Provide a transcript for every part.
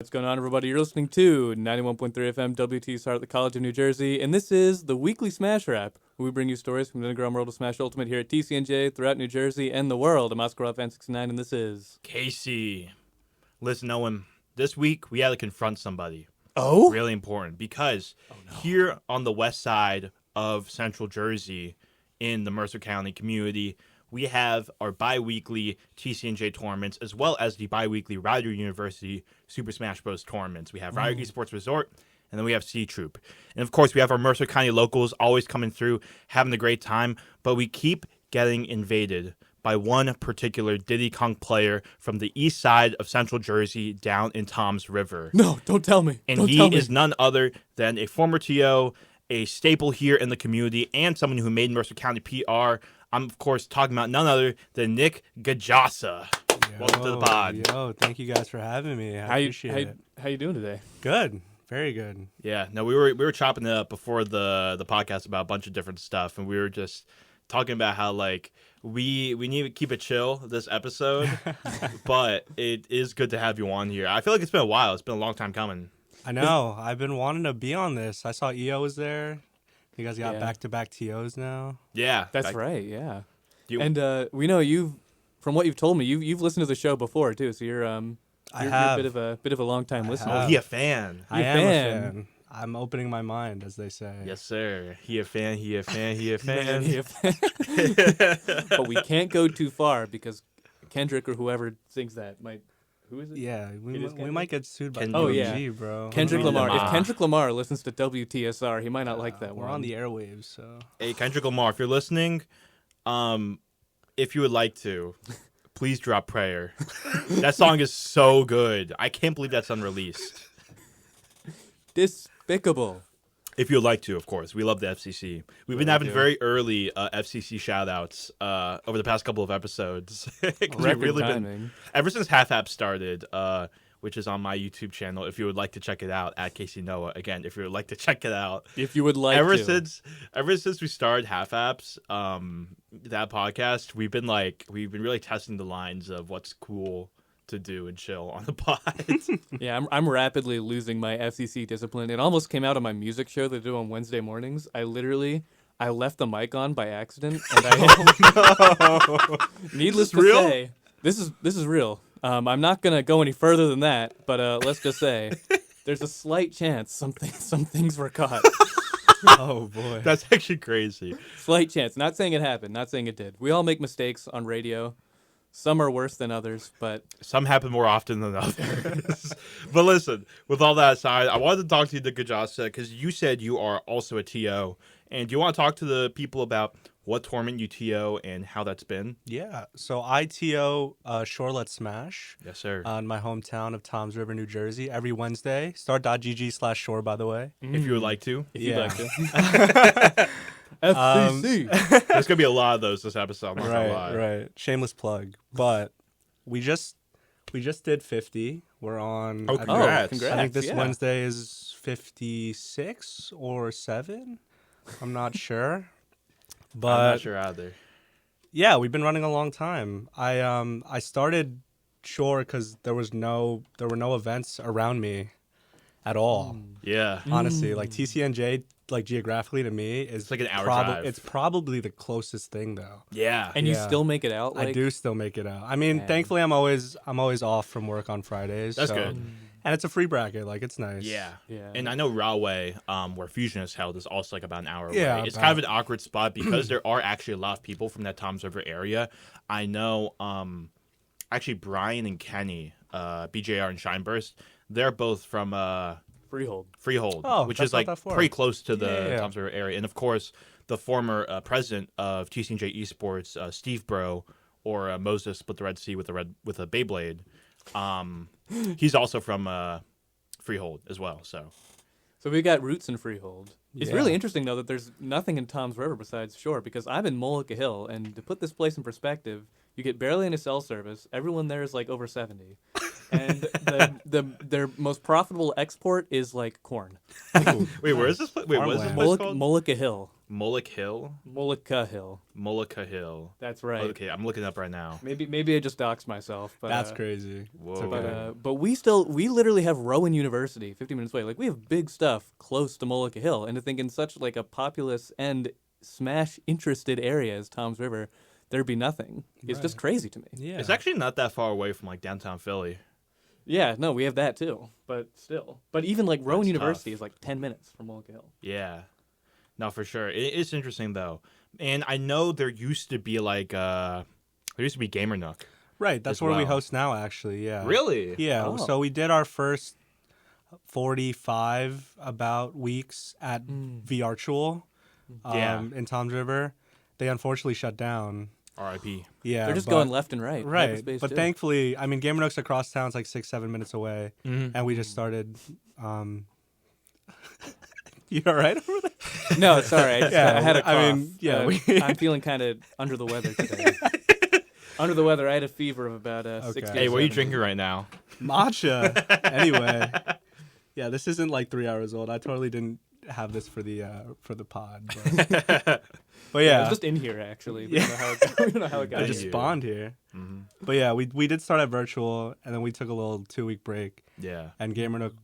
What's going on, everybody? You're listening to 91.3 FM WT's Heart at the College of New Jersey, and this is the weekly Smashh Wrap, where we bring you stories from the underground world of Smash Ultimate here at TCNJ, throughout New Jersey, and the world. I'm Oscar Fan 69, and this is... Casey. Listen, Owen, this week we had to confront somebody. Oh? Really important, because here on the west side of Central Jersey, in the Mercer County community, we have our bi-weekly TCNJ tournaments, as well as the bi-weekly Rider University Super Smash Bros. Tournaments. We have Rider Esports Resort, and then we have C-Troop. And, of course, we have our Mercer County locals always coming through, having a great time, but we keep getting invaded by one particular Diddy Kong player from the east side of Central Jersey down in Toms River. No, don't tell me. And don't he tell me. is none other than a former TO, a staple here in the community, and someone who made Mercer County PR. I'm, of course, talking about none other than Nick Gajasa. Welcome to the pod. Yo, thank you guys for having me. I appreciate it. How you doing today? Good. Very good. Yeah, no, we were chopping it up before the podcast about a bunch of different stuff, and we were just talking about how, like, we need to keep it chill this episode, but it is good to have you on here. I feel like it's been a while. It's been a long time coming. I know. I've been wanting to be on this. I saw EO was there. You guys got back-to-back TOs now. Yeah. That's right, yeah. You- We know you've, from what you've told me, you've listened to the show before, too, so you're I you're have. a bit of a long-time listener. Oh, he a fan. I You am a fan. fan. I'm opening my mind, as they say. Yes, sir. He a fan, he a fan, he a Man, fan. he a fan. But we can't go too far because Kendrick or whoever sings that might... Who is it? Yeah, It we is Kendrick? might get sued by Kendrick. Oh, WG, yeah. bro. Kendrick Lamar. Lamar. If Kendrick Lamar listens to WTSR, he might not like that We're one. on the airwaves, so... Hey, Kendrick Lamar, if you're listening, if you would like to, please drop Prayer. That song is so good. I can't believe that's unreleased. Despicable. If you would like to, of course. We love the FCC. We've been having very early FCC shout-outs over the past couple of episodes. 'Cause we've Record really timing. been, ever since Half App started, which is on my YouTube channel, if you would like to check it out, at Casey Noah. Again, if you would like to check it out. If you would like ever to. since we started Half Apps, that podcast, we've been really testing the lines of what's cool to do and chill on the pod. Yeah, I'm rapidly losing my FCC discipline. It almost came out on my music show that I do on Wednesday mornings. I left the mic on by accident, and needless to real? say, this is real. I'm not gonna go any further than that, but let's just say there's a slight chance some things were caught. Oh, boy. That's actually crazy. Slight chance. Not saying it happened. Not saying it did. We all make mistakes on radio. Some are worse than others, but Some happen more often than others. But listen, with all that aside, I wanted to talk to you, Nick Gajasa, because you said you are also a TO. And do you want to talk to the people about what tournament you TO and how that's been? Yeah, so I TO Shore Let's Smash Yes, sir. in my hometown of Toms River, New Jersey, every Wednesday. Start.gg/shore, by the way. If you would like to. if you'd Yeah. like to. FCC. There's going to be a lot of those this episode, I'm not going to lie. Right. Shameless plug. But we just did 50. We're on. Oh, I think- congrats. congrats. I think this yeah. Wednesday is 56 or 7. I'm not sure. I'm But not sure either. yeah, we've been running a long time. I started Shore because there were no events around me at all. Yeah. Honestly, like TCNJ, like geographically to me, is It's like an hour drive. It's probably the closest thing though. Yeah. And you Yeah. still make it out? I do still make it out. I mean, Man. thankfully, I'm always off from work on Fridays. That's so- good. And it's a free bracket, like it's nice. Yeah. Yeah. And I know Rahway, where Fusion is held, is also like about an hour Yeah, away. It's about- kind of an awkward spot because there are actually a lot of people from that Toms River area. I know, actually, Brian and Kenny, BJR and Shineburst, they're both from Freehold. Freehold, Oh, which that's is not like that far. pretty close to the Yeah. Toms River area. And of course, the former president of TCNJ Esports, Steve Bro, or Moses split the Red Sea with a Beyblade. He's also from Freehold as well. So So we got roots in Freehold. It's Yeah. really interesting, though, that there's nothing in Toms River besides Shore, because I'm in Mullica Hill, and to put this place in perspective, you get barely any cell service. Everyone there is like over 70. And their most profitable export is like corn. wait, where is this? Wait, what is this place Farmland. called? Mullica Hill. Moloch Hill. Molocha Hill. Molocha Hill. That's right. Okay, I'm looking it up right now. Maybe I just doxed myself. But, That's crazy. Whoa. It's okay. But we literally have Rowan University 50 minutes away. Like, we have big stuff close to Molocha Hill. And to think in such like a populous and Smash interested area as Tom's River, there'd be nothing. It's just crazy to me. Yeah. It's actually not that far away from like downtown Philly. Yeah, no, we have that too. But still. But even like Rowan That's University tough. is like 10 minutes from Molocha Hill. Yeah. No, for sure. It's interesting though. And I know there used to be Gamer Nook. Right, that's as where we well. host now, actually. Yeah. Really? Yeah. Oh. So we did our first 45 about weeks at VRtual Yeah. in Tom's River. They unfortunately shut down. R.I.P. Yeah, They're just but- going left and right. Right, Hyperspace, but too. thankfully, I mean, Gamer Nook's across town. It's like 6-7 minutes away, Mhm. and we just started. You all right over there? No, it's all right. I had a cough. I mean, yeah, I'm feeling kind of under the weather today. Under the weather. I had a fever of about 60. Okay. Hey, what are you 70. drinking right now? Matcha. Anyway, yeah, this isn't like 3 hours old. I totally didn't have this for the pod, but Yeah, yeah, it was just in here actually. We Yeah. don't know how it got I here. just spawned here. Mhm. But yeah, we did start at VRtual, and then we took a little 2-week break, Yeah. and Gamer Nook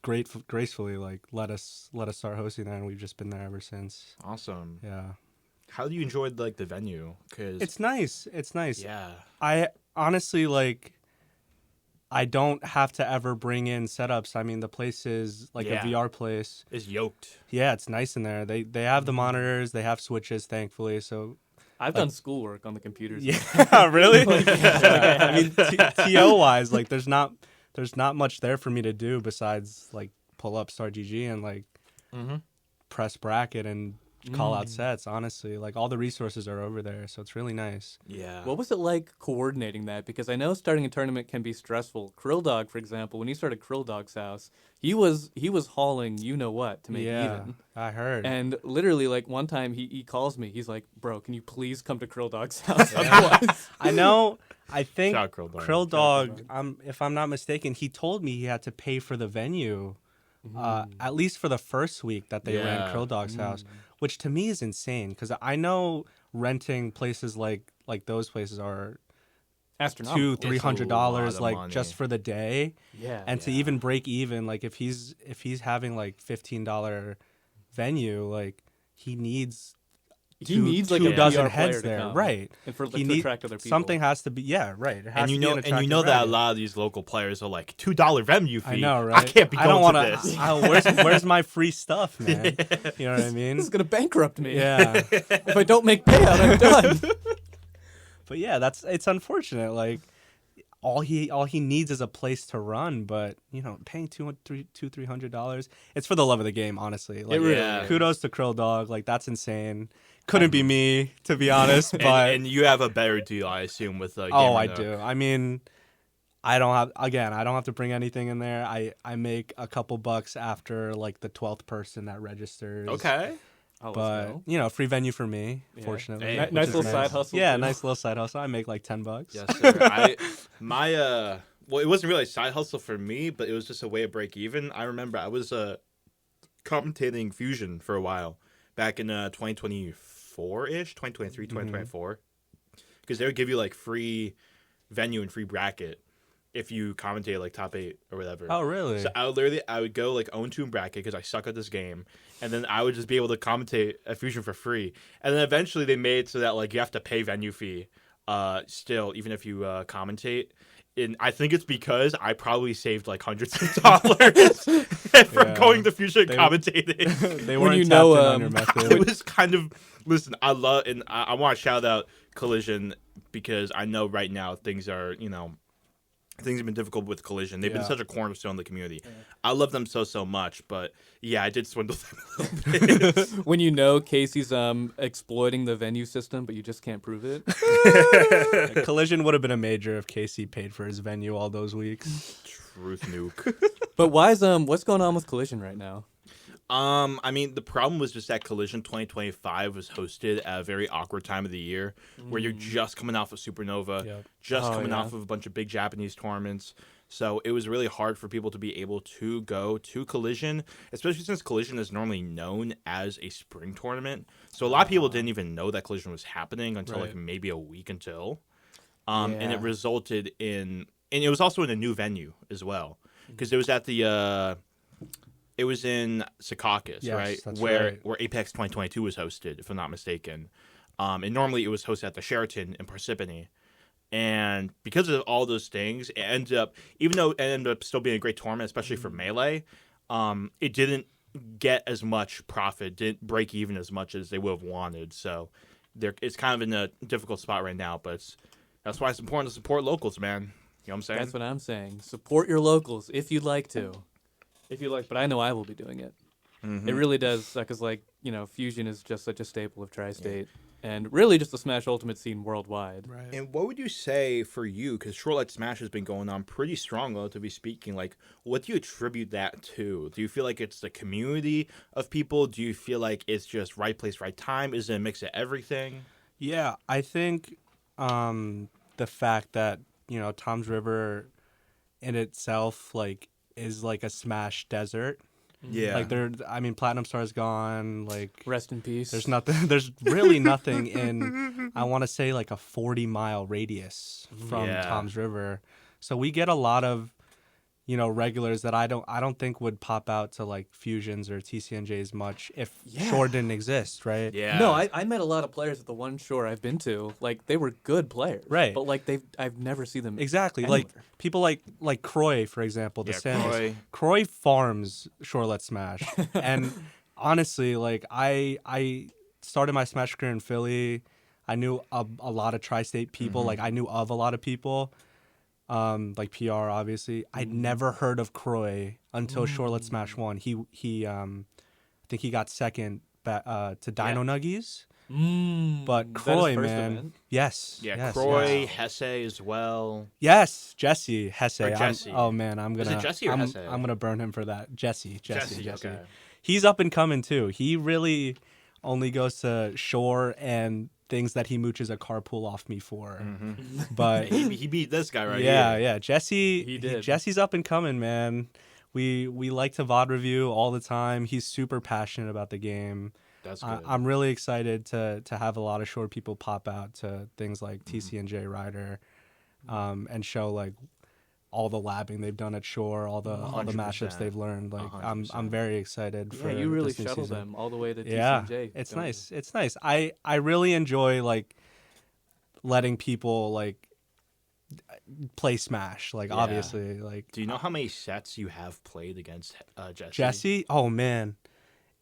gracefully like let us start hosting there, and we've just been there ever since. Awesome. Yeah, How do you enjoy like the venue? Cause it's nice. It's nice. yeah. I honestly like. I don't have to ever bring in setups. I mean, the place is like Yeah. a VR place. It's yoked. Yeah, it's nice in there. They have the monitors. They have switches, thankfully. So I've done schoolwork on the computers. yeah, really. yeah. I mean, TO wise, like there's not much there for me to do besides like pull up Start GG and like Mm-hmm. press bracket and call out sets. Honestly, like all the resources are over there, so it's really nice. Yeah. What was it like coordinating that? Because I know starting a tournament can be stressful. Krill Dog, for example, when he started Krill Dog's house, he was hauling you know what to make Yeah, even. I heard. And literally, like one time, he calls me. He's like, "Bro, can you please come to Krill Dog's house?" Otherwise, I know. I think Shout out Krill Dog. Krill Dog. If I'm not mistaken, he told me he had to pay for the venue, at least for the first week that they ran Yeah. Krill Dog's house, which to me is insane because I know renting places like those places are astronomical. $200-$300 of like money. just for the day, Yeah. and to even break even, like if he's having like $15 venue, like he needs. he two- needs like two a dozen PR heads player to there, come. right? And for like, He to need- attract other people. Something has to be, yeah, right. It has And you to be know, an and you attractive know that a venue. lot of these local players are like $2 venue fee. I know, right? I can't be going don't wanna, to this. where's my free stuff, man? You know what I mean? This is gonna bankrupt me. Yeah, If I don't make payout, I'm done. but yeah, it's unfortunate. Like all he needs is a place to run, but you know, paying $200-$300, it's for the love of the game, honestly. Like, really is. kudos to Krill Dog. Like that's insane. Couldn't be me, to be honest. But and you have a better deal, I assume, with oh, Gamer I Nook. do. I mean, I don't have to bring anything in there. I make a couple bucks after like the 12th person that registers. Okay. I'll But go. you know, free venue for me, Yeah. fortunately. Hey, which nice is little side hustle. Yeah, too. nice little side hustle. I make like $10. Yes, sir. Well, it wasn't really a side hustle for me, but it was just a way to break even. I remember I was commentating Fusion for a while back in 2024-ish, 2023, 2024. Because they would give you like free venue and free bracket if you commentate like top 8 or whatever. Oh, really? So I would go like 0-2 in bracket because I suck at this game, and then I would just be able to commentate at Fusion for free. And then eventually they made it so that like you have to pay venue fee, still even if you commentate. And I think it's because I probably saved like hundreds of dollars from Yeah. going to Fusion and They- commentating. They When weren't you tapped know, in on your method. It was kind of listen. I love and I want to shout out Collision because I know right now things have been difficult with Collision. They've been Yeah. such a cornerstone of the community. I love them so much, but yeah, I did swindle them a little bit. When you know Casey's exploiting the venue system, but you just can't prove it. Collision would have been a major if Casey paid for his venue all those weeks. Truth nuke. But what's going on with Collision right now? I mean, the problem was just that Collision 2025 was hosted at a very awkward time of the year, where you're just coming off of Supernova, Yep. just Oh, coming yeah. off of a bunch of big Japanese tournaments. So it was really hard for people to be able to go to Collision, especially since Collision is normally known as a spring tournament. So a lot of people didn't even know that Collision was happening until like maybe a week until. And it resulted in, and it was also in a new venue as well, because it was at the, it was in Secaucus, right? Where Apex 2022 was hosted, if I'm not mistaken. And normally it was hosted at the Sheraton in Parsippany. And because of all those things, it ended up, even though it ended up still being a great tournament, especially for Melee, it didn't get as much profit, didn't break even as much as they would have wanted. So it's kind of in a difficult spot right now, but that's why it's important to support locals, man. You know what I'm saying? That's what I'm saying. Support your locals if you'd like to. But I know I will be doing it. It really does, because, like, you know, Fusion is just such a staple of Tri-State. And really just the Smash Ultimate scene worldwide. Right. And what would you say for you, because Shoreline Smash has been going on pretty strong, relatively speaking, like, what do you attribute that to? Do you feel like it's the community of people? Do you feel like it's just right place, right time? Is it a mix of everything? Yeah, I think the fact that, you know, Tom's River in itself, like, is like a Smash desert. Yeah. Like, Platinum Star's gone. Like, rest in peace. There's nothing. There's really nothing in, I want to say, like a 40-mile radius from Tom's River. So we get a lot of, you know, regulars that I don't think would pop out to like Fusions or TCNJs much if Shore didn't exist, right? Yeah. No, I met a lot of players at the one Shore I've been to. Like, they were good players. Right. But like I've never seen them Exactly. anywhere. Like people like Croy, for example, the Samus. Croy. Croy farms Shorelet Smash. And honestly, like I started my Smash career in Philly. I knew a lot of tri-state people. Like I knew of a lot of people. Like PR, obviously. I'd never heard of Croy until Shorelet Smash 1. He I think he got second to Dino Nuggies. But Croy, man. Yes. Yeah, yes, Croy, yes. Hesse as well. Yes, Jesse Hesse. Or Jesse. Oh man, I'm gonna. Is it Jesse or I'm, Hesse? I'm gonna burn him for that. Jesse. Okay. He's up and coming too. He really only goes to Shore and things that he mooches a carpool off me for. But he beat this guy right here. yeah. Jesse. He did. Jesse's up and coming, man. We like to VOD review all the time. He's super passionate about the game. That's good. I'm really excited to have a lot of Shore people pop out to things like TCNJ Rider, and show like all the labbing they've done at Shore, all the 100%. matchups they've learned. Like 100%. I'm very excited for. Yeah, you really this new shuttle season. them all the way to Yeah, TCNJ. it's don't you? nice. It's nice. I really enjoy like letting people like play Smash. Like obviously, like Do you know how many sets you have played against Jesse? Jesse. Oh man,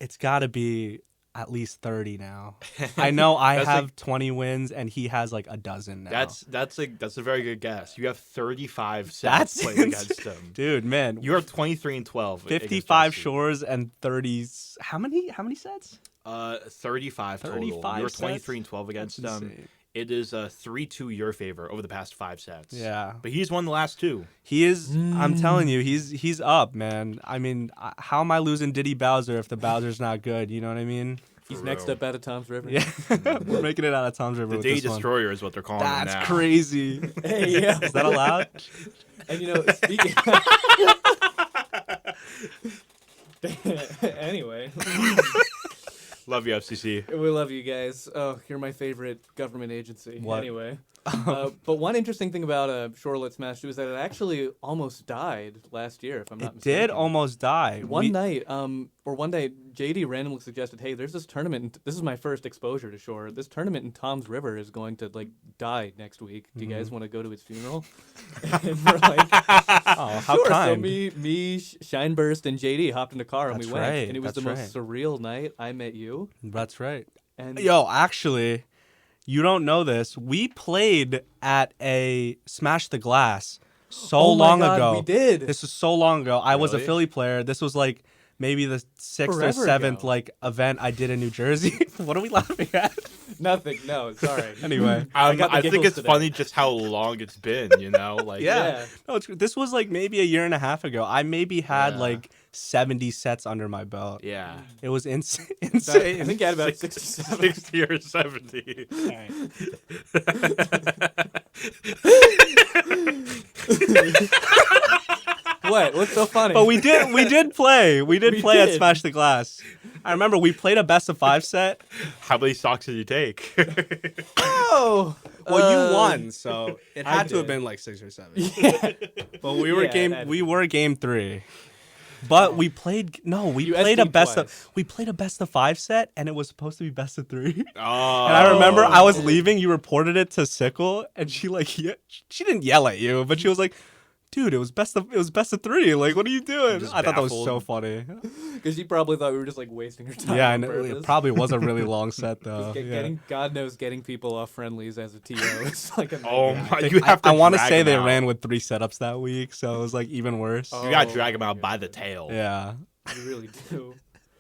it's got to be at least 30 now. I know I That's have like- 20 wins and he has like a dozen now. That's a very good guess. You have 35 sets That's played insane. against him. Dude, man. You are 23 and 12. against 55 Jesse. Shores and 30s. How many sets? 35 total. 35 You're sets? 23 and 12 against That's them. insane. It is 3-2 your favor over the past 5 sets. Yeah. But he's won the last 2. He is I'm telling you, he's up, man. I mean, how am I losing Diddy Bowser if the Bowser's not good, you know what I mean? He's For next real. up out of Tom's River. Yeah. We're making it out of Tom's River The with Day this one. Destroyer is what they're calling him That's now. crazy. Hey, yeah. Is that allowed? And you know, speaking. Anyway, Love you, FCC. we love you guys. Oh, you're my favorite government agency. What? Anyway, but one interesting thing about Shorelet Smash 2 is that it actually almost died last year, if I'm not It mistaken. did almost die. One day, JD randomly suggested, "Hey, there's this tournament. This is my first exposure to Shore. This tournament in Tom's River is going to like die next week. Do you guys want to go to his funeral?" And we're like, Oh, how "Sure." kind. So me, Shineburst, and JD hopped in a car and That's we went, right, and it was the that's most surreal night. I met you, That's right. and Yo, actually, you don't know this. We played at a Smash the Glass so oh my long God, ago. we did. This was so long ago. I was a Really? Philly player. This was like maybe the 6th or Forever 7th ago. like event I did in New Jersey. What are we laughing at? Nothing. No, sorry. Anyway. I got the I think giggles it's today. funny just how long it's been, you know? Like, Yeah. Yeah. No, this was like maybe a year and a half ago. I maybe had Yeah. like 70 sets under my belt. Yeah. It was insane. I think you had about 67. 60 or 70. What? What's so funny? But we did play. We did play at did. Smash the Glass. I remember we played a best of 5 set. How many socks did you take? Oh, Well, you won, so it I had to have did. been like 6 or 7. yeah. But we were Yeah, game 3. But we played You played a SD'd best twice. of we played a best of 5 set, and it was supposed to be best of 3. Oh. And I remember I was leaving, you reported it to Sickle, and she she didn't yell at you, but she was like, "Dude, it was best of 3. Like, what are you doing?" Just I thought that was baffled. so funny. Because she probably thought we were just like wasting her time. Yeah, on and purpose. it probably was a really long set though. Just Yeah. getting, God knows, getting people off friendlies as a TO is like a Oh nightmare. my! You have to. I want to drag say them they out. ran with 3 setups that week, so it was like even worse. Oh. You gotta drag them out by the tail. Yeah. You really do.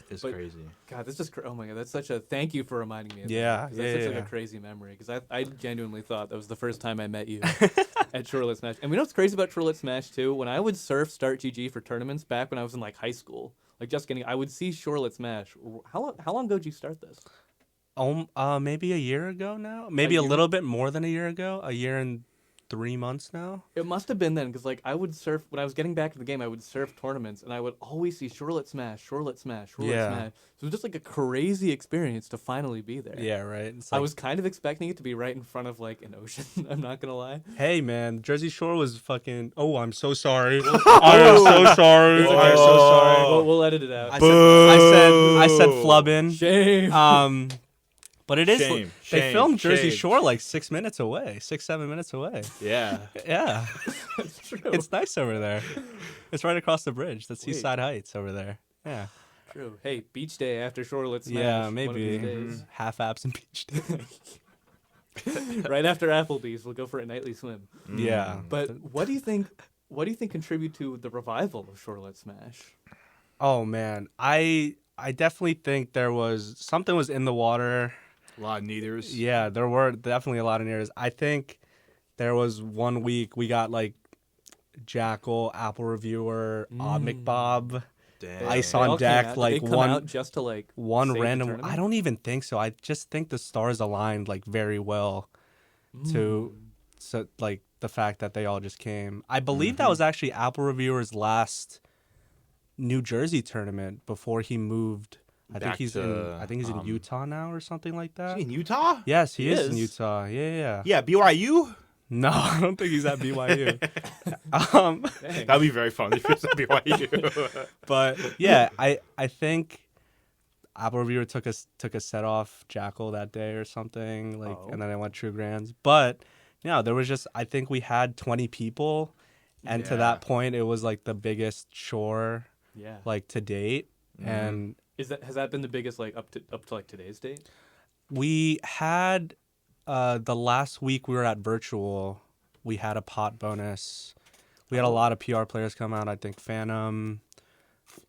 It's But- crazy. God, this is oh my God, that's such a thank you for reminding me. Of Yeah, that, 'cause that's yeah, such yeah. like a crazy memory. Because I genuinely thought that was the first time I met you at Shorelet Smash. And we know what's crazy about Shorelet Smash too? When I would surf Start GG for tournaments back when I was in like high school, like just getting, I would see Shorelet Smash. How long ago did you start this? Maybe a year ago now. Maybe a year? little bit more than a year ago. A year and 3 months now. It must have been then, because like I would surf when I was getting back to the game. I would surf tournaments, and I would always see Shorelet Smash, Shorelet Smash, Shorelet Yeah. Smash. So it was just like a crazy experience to finally be there. Yeah, right. It's I like, was kind of expecting it to be right in front of like an ocean. I'm not gonna lie. hey man, Jersey Shore was fucking. Oh, I'm so sorry. I am so sorry. It's okay. I'm so sorry. We'll edit it out. I said flubbing. Shame. But it is. Shame, They shame, filmed Jersey shame. Shore like 6 minutes away, 7 minutes away. Yeah. Yeah, That's true. it's nice over there. It's right across the bridge. That's Wait. Seaside Heights over there. Yeah. True. Hey, beach day after Shorelet Smash. Yeah, one of maybe these half abs and beach day. days. Right after Applebee's, we'll go for a nightly swim. Yeah, But what do you think? What do you think contribute to the revival of Shorelet Smash? oh man, I definitely think there was something was in the water. A lot of neathers. Yeah, there were definitely a lot of nears. I think there was one week we got like Jackal, Apple Reviewer, Odd McBob, Damn. Ice They on all came deck, out. Did like they come one out just to like one save the random. tournament? I don't even think so. I just think the stars aligned like very well to so like the fact that they all just came. I believe that was actually Apple Reviewer's last New Jersey tournament before he moved. I think Back he's to, in Utah now or something like Is that. he in Utah? Yes, he He is in is. Utah. Yeah. Yeah, BYU. No, I don't think he's at BYU. Dang. That'd be very funny if he was at BYU. But yeah, I think Apple Reviewer took a set off Jackal that day or something, like, Oh. and then I went True Grands. But yeah, there was just I think we had 20 people, and to Yeah. that point, it was like the biggest shore Yeah. like to date, and Has that been the biggest like up to like today's date? we had the last week we were at virtual, we had a pot bonus. We had a lot of PR players come out. I think Phantom,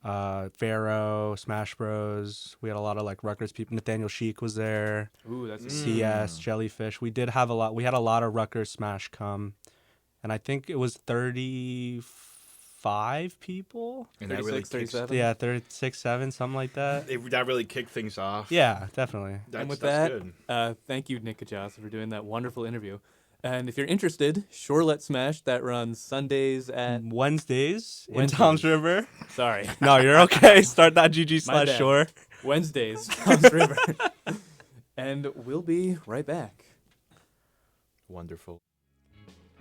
Pharaoh, Smash Bros. We had a lot of like Rutgers people. Nathaniel Sheik was there. Ooh, that's CS, Jellyfish. We did have a lot. We had a lot of Rutgers Smash come, and I think it was 35 people. And that really 36, kicks, 37. Yeah, 36, 7, something like that. that really kicked things off. Yeah, definitely. And with that's that, good. thank you, Nick Gajasa, for doing that wonderful interview. And if you're interested, Shorelet Smash that runs Sundays at. Wednesdays in Wednesdays. Tom's River. Sorry, No, you're okay. Start that GG My slash bad. shore. Wednesdays, Tom's River. And we'll be right back. Wonderful.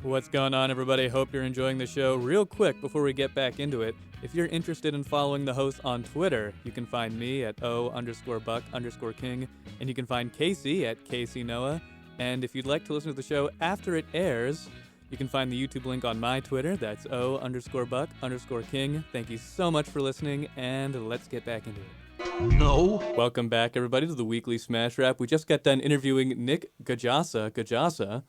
What's going on, everybody? Hope you're enjoying the show. Real quick, before we get back into it, if you're interested in following the host on Twitter, you can find me at O_Buck_King, and you can find Casey at CaseyNoah. And if you'd like to listen to the show after it airs, you can find the YouTube link on my Twitter. That's O_Buck_King. Thank you so much for listening, and let's get back into it. No. Welcome back, everybody, to the weekly Smash Rap. We just got done interviewing Nick Gajasa,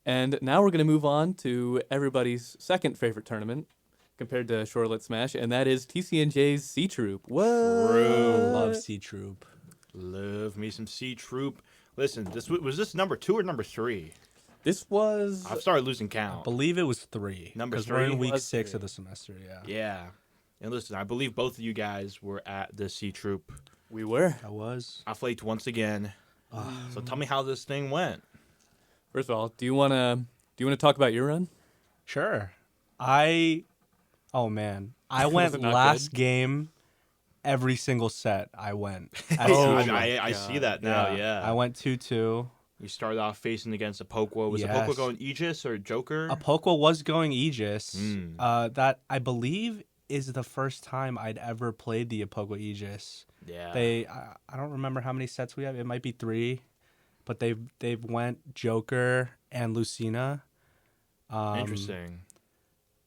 and now we're going to move on to everybody's second favorite tournament compared to Shorelet Smash, and that is TCNJ's Sea Troop. What? Love Sea Troop. Love me some C Troop. Listen, was this number 2 or number 3? This was... I've started losing count. Believe it was 3. Number 'cause we're in three? week Was 6 three. of the semester, yeah. Yeah. And listen, I believe both of you guys were at the C Troop. We were. I was. I flaked once again. So tell me how this thing went. First of all, do you wanna talk about your run? Sure. Oh man, I Was went it not last good? game. Every single set I went. At Oh, C2. I see that now. Yeah. I went 2-2. You started off facing against Apokwa. Was Yes. Apokwa going Aegis or Joker? Apokwa was going Aegis. Mm. That I believe is the first time I'd ever played the Apokwa Aegis. Yeah. I don't remember how many sets we have. It might be 3, but they've went Joker and Lucina. Interesting.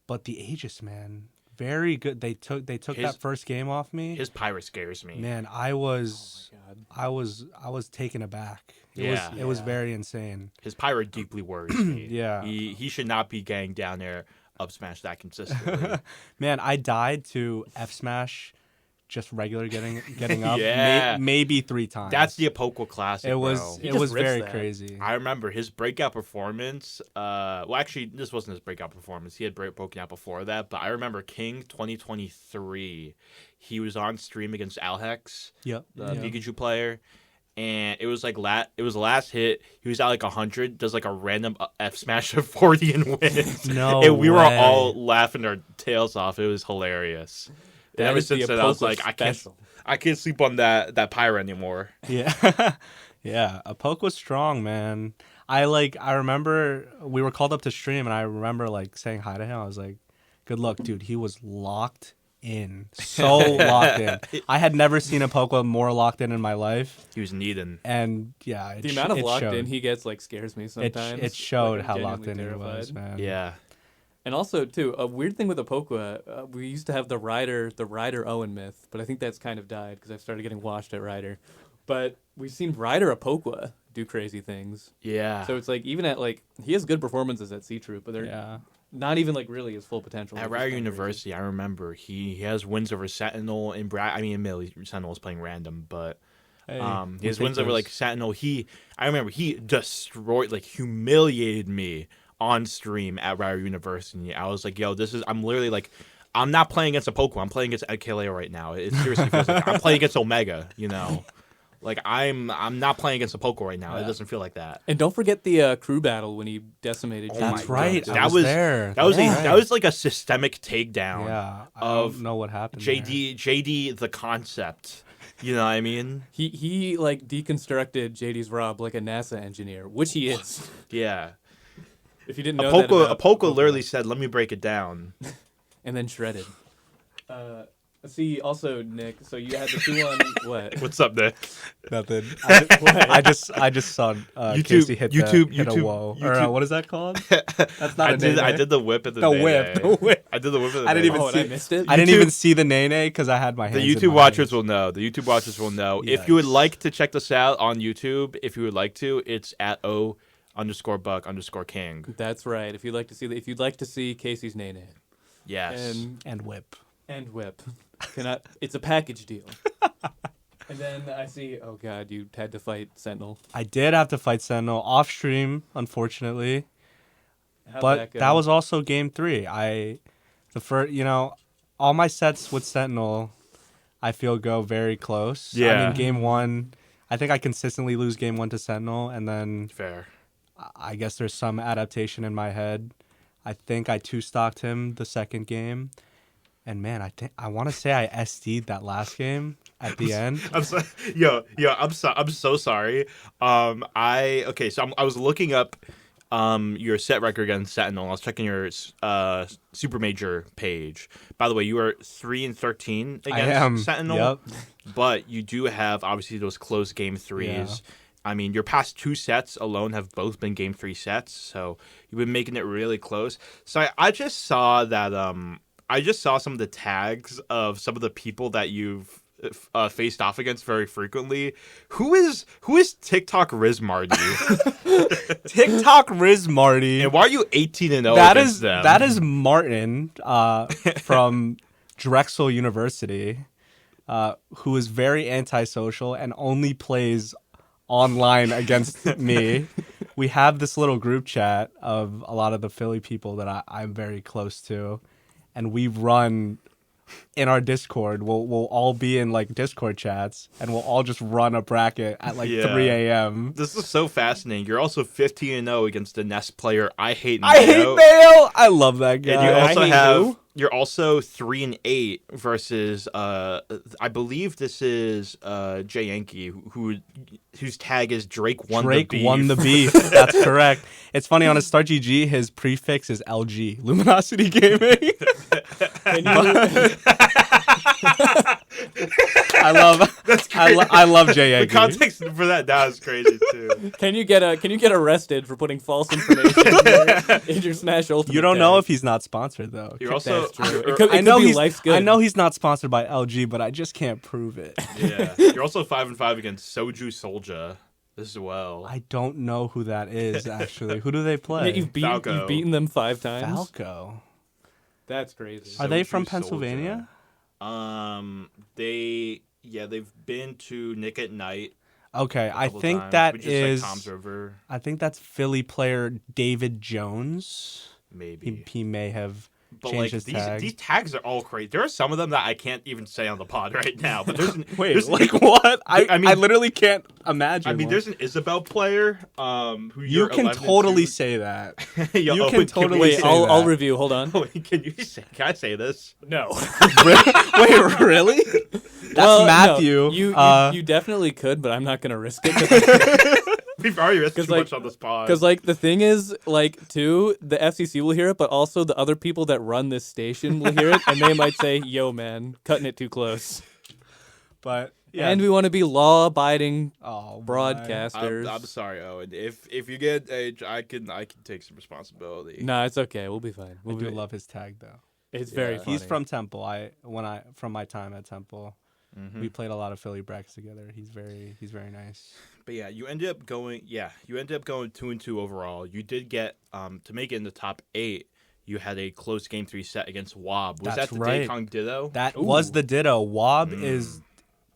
But the Aegis, man, very good. They took that first game off me. His pirate scares me. Man, I was Oh my God. I was taken aback. Yeah. It was very insane. His pirate deeply worries me. Yeah. He should not be getting down there up smash that consistently. Man, I died to F smash, just regular getting up. Yeah. Maybe 3 times. That's the Apokwa classic. It was bro. He it just was rips very that. crazy. I remember his breakout performance. Well, actually, this wasn't his breakout performance. He had broken out before that. But I remember King 2023. He was on stream against Alhex, Yep. the yep. Pikachu player, and it was like it was the last hit. He was at like 100, does like a random F smash of 40 and wins. No and we were way. all laughing our tails off. It was hilarious. And That ever is the since then, I was Apokwa like, special. I can't sleep on that pyro anymore. Yeah. Yeah. Apok was strong, man. I remember we were called up to stream and I remember like saying hi to him. I was like, good luck, dude. He was locked in. So locked in. I had never seen Apok more locked in my life. He was needing. And yeah, The amount of it locked showed. in he gets like scares me sometimes. It showed Like, how I'm locked in genuinely he was, terrified. man. Yeah. And also, too, a weird thing with Apokwa, we used to have the Ryder Owen myth, but I think that's kind of died because I've started getting washed at Ryder. But we've seen Ryder Apokwa do crazy things. Yeah. So it's like, even at like, he has good performances at C Troop, but they're Yeah. not even like really his full potential. At They're just Rare kinda University, I remember he has wins over Sentinel and admittedly Sentinel was playing random, but Hey, he has wins over those. like Sentinel. I remember he destroyed, like humiliated me on stream at Rare University. I was like, yo, I'm literally like, I'm not playing against a Pokemon. I'm playing against Akileo right now. It seriously feels like I'm playing against Omega, you know? Like I'm not playing against a Pokemon right now. It doesn't feel like that. And don't forget the crew battle when he decimated. Oh That's my right. God. I was there. That was Yeah. that was like a systemic takedown. Yeah. I of don't know what happened. JD the concept. You know what I mean? He like deconstructed JD's Rob like a NASA engineer, which he is. Yeah. If you didn't know that about Apoko literally said, "Let me break it down." and then shredded. See, also Nick. So you had the 2-1 what? What's up, Nick? Nothing. What? I just saw Casey hit a whoa. Or, what is that called? That's not I a did. nene. I did the whip at the The nene. whip. The whip. I did the whip at the I didn't nene. even Oh, and see. I missed it. I didn't YouTube- even see the nene because I had my hands. The in YouTube my watchers hands. will know. The YouTube watchers will know. If you would Yikes. like to check this out on YouTube, if you would like to, it's at O_Buck_King. That's right. If you'd like to see Casey's nene Yes. And whip. and whip, it's a package deal. And then I see. Oh God, you had to fight Sentinel. I did have to fight Sentinel off stream, unfortunately, How'd but go? that was also game 3. All my sets with Sentinel, I feel go very close. I Yeah. mean, game 1, I think I consistently lose game 1 to Sentinel, and then Fair. I guess there's some adaptation in my head. I think I 2-stocked him the second game. And man, I want to say I SD'd that last game at the end. I'm so, I'm so sorry. I was looking up your set record against Sentinel. I was checking your Super Major page. By the way, you are 3-13 I am. against Sentinel. Yep. But you do have obviously those close game 3s. Yeah. I mean, your past 2 sets alone have both been game 3 sets, so you've been making it really close. So I just saw that I just saw some of the tags of some of the people that you've faced off against very frequently. Who is TikTok Riz Marty? TikTok Riz Marty. And why are you 18-0 That against is them? that is Martin from Drexel University, who is very antisocial and only plays online against me. We have this little group chat of a lot of the Philly people that I'm very close to, and we run in our Discord. We'll all be in like Discord chats, and we'll all just run a bracket at like 3 a.m. This is so fascinating. You're also 15-0 against the Nest player. I hate Mayo. I hate Mayo. I love that guy. And you also have. who? You're also 3-8 versus I believe this is Jay Yankee whose tag is Drake won the beef. Drake won the beef. That's correct. It's funny, on his Start GG, his prefix is LG, Luminosity Gaming. I love Jay The Yankee. context for that now is crazy too. Can you get arrested for putting false information in your Smash Ultimate? You don't know tag? if he's not sponsored though. You're also That's true. you're- It could be life's good. I know he's not sponsored by LG, but I just can't prove it. yeah. You're also 5-5 against Soju Soldier as well. I don't know who that is actually. Who do they play? Yeah, you've Falco. beaten them 5 times. Falco. That's crazy. Are they Soju from Soldier. Pennsylvania? They've been to Nick at Night. Okay, I couple think times. that We just said is. Tom's River, I think that's Philly player David Jones. maybe. He may have But changed like his these tag. these tags are all crazy. There are some of them that I can't even say on the pod right now. But there's Wait, there's, like what? I mean- I literally can't imagine. I mean, one. there's an Isabel player. Who You you're can 11 totally to. say that. Yo, you can we totally Wait, say I'll that. review. Hold on. Can you say? Can I say this? No. Wait, really? That's Matthew. No, you definitely could, but I'm not gonna risk it. We've already risked too 'Cause, like- much on this pod. Because like the thing is, like too, the FCC will hear it, but also the other people that run this station will hear it, and they might say, "Yo, man, cutting it too close." But yeah. And we want to be law-abiding oh, broadcasters. I'm sorry, Owen. If you get age, I can take some responsibility. No, it's okay. We'll be fine. I We'll do be, love his tag though. It's very Yeah. funny. He's from Temple. From my time at Temple, Mm-hmm. we played a lot of Philly brackets together. He's very nice. But yeah, you ended up going 2-2 overall. You did get to make it in the top 8. You had a close game 3 set against Wob. Was That's that the right. Daekong Ditto? That Ooh. was the ditto. Wob is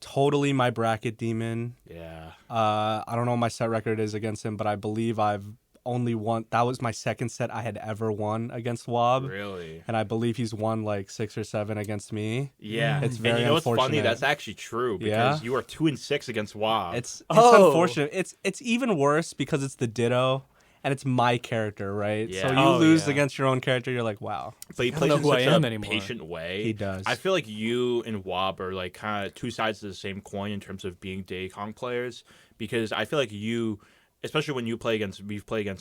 totally my bracket demon. Yeah. I don't know what my set record is against him, but I believe I've only won. That was my second set I had ever won against Wob. Really? And I believe he's won like 6 or 7 against me. Yeah. It's and very you know what's funny? unfortunate. That's actually true because Yeah? you are 2-6 against Wob. It's Oh. unfortunate. It's even worse because it's the ditto and it's my character, right? So Yeah. you Oh, lose yeah. against your own character, you're like, wow. But he don't plays know in who I such am a anymore. patient way. He does. I feel like you and Wob are like kind of two sides of the same coin in terms of being Daekong players because I feel like you, especially when you play against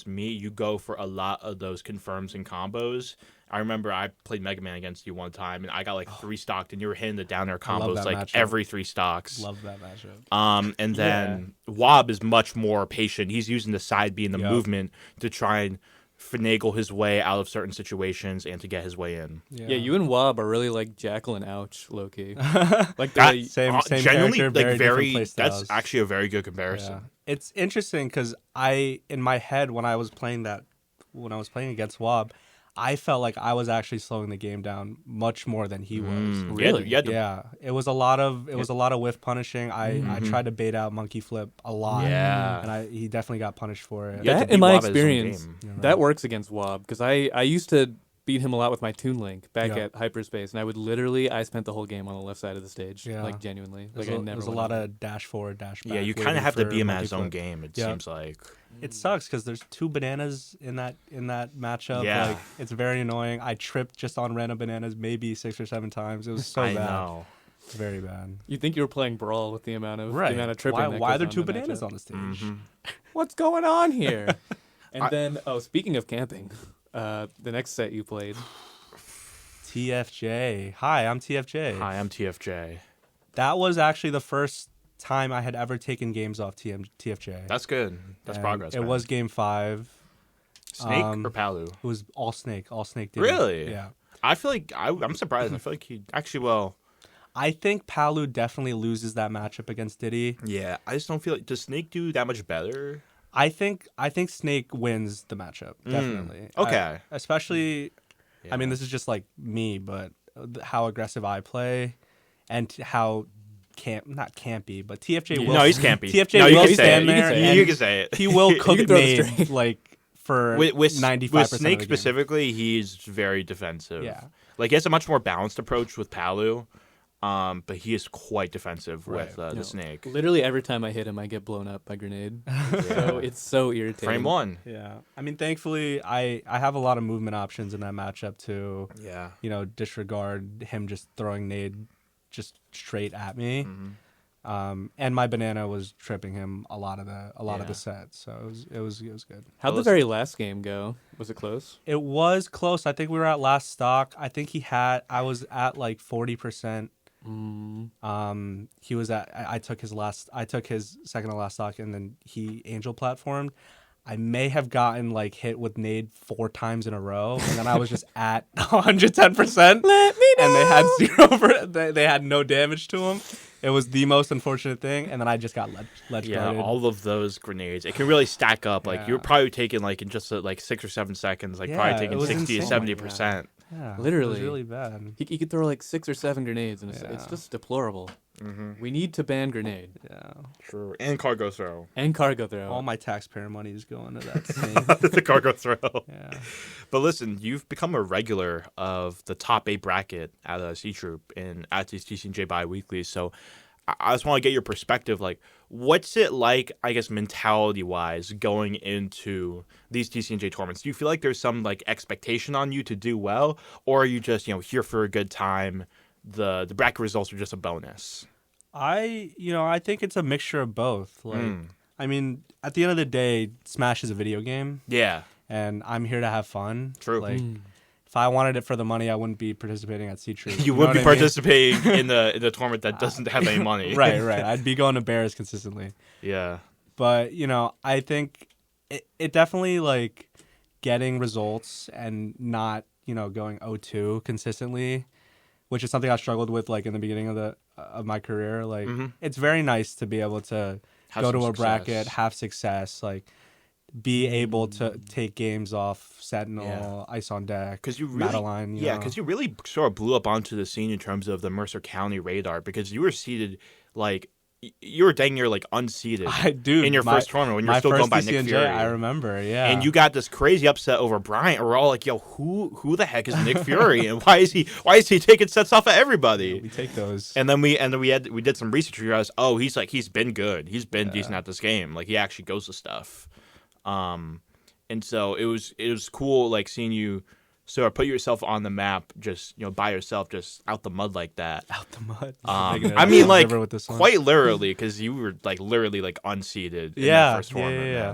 me, you go for a lot of those confirms and combos. I remember I played Mega Man against you one time and I got like 3 stocked and you were hitting the down air I love combos that like matchup. every 3 stocks. Love that matchup. And then Wob is much more patient. He's using the side B and the Yep. movement to try and finagle his way out of certain situations and to get his way in. Yeah, you and Wob are really like Jekyll and Ouch, low key. Like That- the Same genuinely, character, like very different play that's styles. actually a very good comparison. Yeah. It's interesting because in my head when I was playing against Wob, I felt like I was actually slowing the game down much more than he was. Really? You had to- Yeah, it was a lot of whiff punishing. I tried to bait out monkey flip a lot. Yeah. and he definitely got punished for it. You had to that beat in my Wob at his own experience, game. that works against Wob because I used to beat him a lot with my Toon Link back Yeah. at Hyperspace, and I spent the whole game on the left side of the stage, Yeah. like genuinely, like There's I never. a went lot over. of dash forward, dash back. Yeah, you kind waiting of have to for be him at monkey his own flip. game. It Yeah. seems like. It sucks because there's 2 bananas in that matchup. Yeah. Like it's very annoying. I tripped just on random bananas maybe 6 or 7 times. It was so I bad. know. It's very bad. You think you were playing Brawl with the amount of tripping? Why are there 2 on the bananas matchup? on the stage? Mm-hmm. What's going on here? And then, speaking of camping, the next set you played, TFJ. Hi, I'm TFJ. Hi, I'm TFJ. That was actually the first time I had ever taken games off TFJ. That's good. That's And progress. It man. was game 5. Snake um, or Palu. It was all Snake. All Snake did. Really? Yeah. I feel like I'm surprised. I feel like he actually well. I think Palu definitely loses that matchup against Diddy. Yeah, I just don't feel like does Snake do that much better? I think Snake wins the matchup. Definitely. Okay. Especially, Yeah. I mean, this is just like me, but how aggressive I play, and how not campy, but TFJ will. No, he's campy. TFJ no, you will can say stand it. there. You and can say it. He will cook can throw the me like for with 95% with of Snake the game. specifically, he's very defensive. Yeah. Like, he has a much more balanced approach with Palu, but he is quite defensive with the snake. Literally every time I hit him, I get blown up by grenade. So it's so irritating. Frame 1. Yeah. I mean, thankfully, I have a lot of movement options in that matchup to, Yeah. disregard him just throwing nade just straight at me. Mm-hmm. And my banana was tripping him a lot of the set, so it was good. How'd the very last game go? Was it close? It was close. I think we were at last stock. I think I was at like 40%. He was at. I took his second to last stock, and then he angel platformed. I may have gotten like hit with nade 4 times in a row, and then I was just at 110%. Let me know. And they had zero. They had no damage to him. It was the most unfortunate thing, and then I just got ledge guarded. All of those grenades, it can really stack up. Like you're probably taking like in just like 6 or 7 seconds, like probably taking 60 to 70%. Yeah, literally, it was really bad. He could throw like 6 or 7 grenades, and it's just deplorable. We need to ban grenade. Yeah, true. And cargo throw. And cargo throw. All my taxpayer money is going to that same. The cargo throw. Yeah. But listen, you've become a regular of the top 8 bracket at C Troop at these TCNJ bi-weeklies. So I just want to get your perspective. Like, what's it like, I guess, mentality-wise, going into these TCNJ tournaments? Do you feel like there's some like expectation on you to do well, or are you just here for a good time? The bracket results are just a bonus. I think it's a mixture of both. Like, I mean, at the end of the day, Smash is a video game. Yeah, and I'm here to have fun. True. Like, if I wanted it for the money, I wouldn't be participating at C-Troop. You wouldn't be participating in the tournament that doesn't have any money. Right. I'd be going to Bears consistently. Yeah. But, I think it definitely, like, getting results and not, going 0-2 consistently, which is something I struggled with, like, in the beginning of my career. Like, it's very nice to be able to go to a bracket, have success, like, be able to take games off Sentinel, Ice on Deck, because you really, Madeline. Because you really sort of blew up onto the scene in terms of the Mercer County radar, because you were seeded like you were dang near like unseeded in your first tournament when you were still going by TCNJ, Nick Fury. I remember, yeah. And you got this crazy upset over Bryant. We're all like, "Yo, who the heck is Nick Fury? And why is he taking sets off of everybody?" Yeah, we take those. And then we did some research. We realized, he's been good. He's been decent at this game. Like, he actually goes to stuff. And so it was cool, like, seeing you sort of put yourself on the map, just by yourself, just out the mud like that. Out the mud. I mean, like, quite literally, because you were like literally like unseated in that first tournament. Yeah.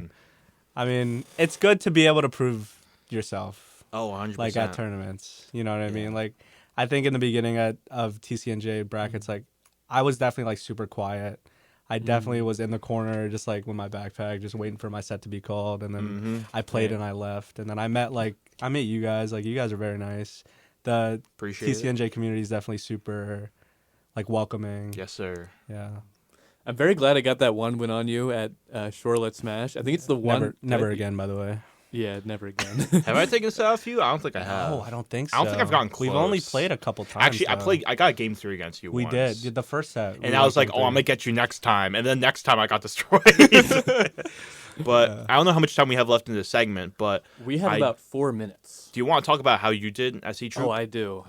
I mean, it's good to be able to prove yourself. Oh, 100%. Like at tournaments, you know what I mean? Like, I think in the beginning of TCNJ brackets, like, I was definitely like super quiet. I definitely was in the corner, just like with my backpack, just waiting for my set to be called. And then I played and I left. And then I met you guys. Like, you guys are very nice. The TCNJ community is definitely super, like, welcoming. Yes, sir. Yeah. I'm very glad I got that one win on you at Shorelet Smash. I think it's the one. Never again, by the way. Yeah, never again. Have I taken a set off you? I don't think I have. No, I don't think so. I don't think I've gotten close. We've only played a couple times. Actually, I got game 3 against you. We once. did the first set. And I was like, I'm gonna get you next time. And then next time I got destroyed. But I don't know how much time we have left in this segment. But we have about 4 minutes. Do you want to talk about how you did at C-Troop? Oh, I do.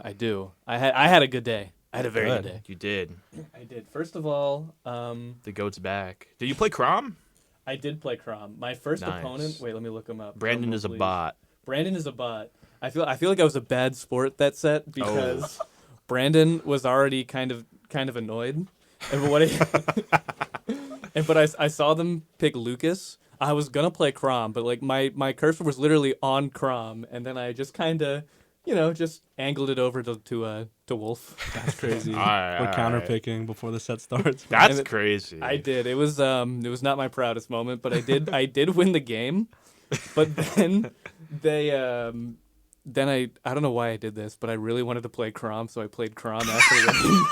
I had a good day. I had a very good day. You did. I did. First of all, the goat's back. Did you play Crom? I did play Crom. My first opponent. Wait, let me look him up. Brandon is a bot. Brandon is a bot. I feel like I was a bad sport that set because Brandon was already kind of annoyed. But I saw them pick Lucas. I was gonna play Crom, but like my cursor was literally on Crom, and then I just kind of, just angled it over to Wolf. That's crazy. We're counterpicking before the set starts. That's crazy. I did. It was not my proudest moment, but I did win the game. But then I don't know why I did this, but I really wanted to play Crom, so I played Crom after winning.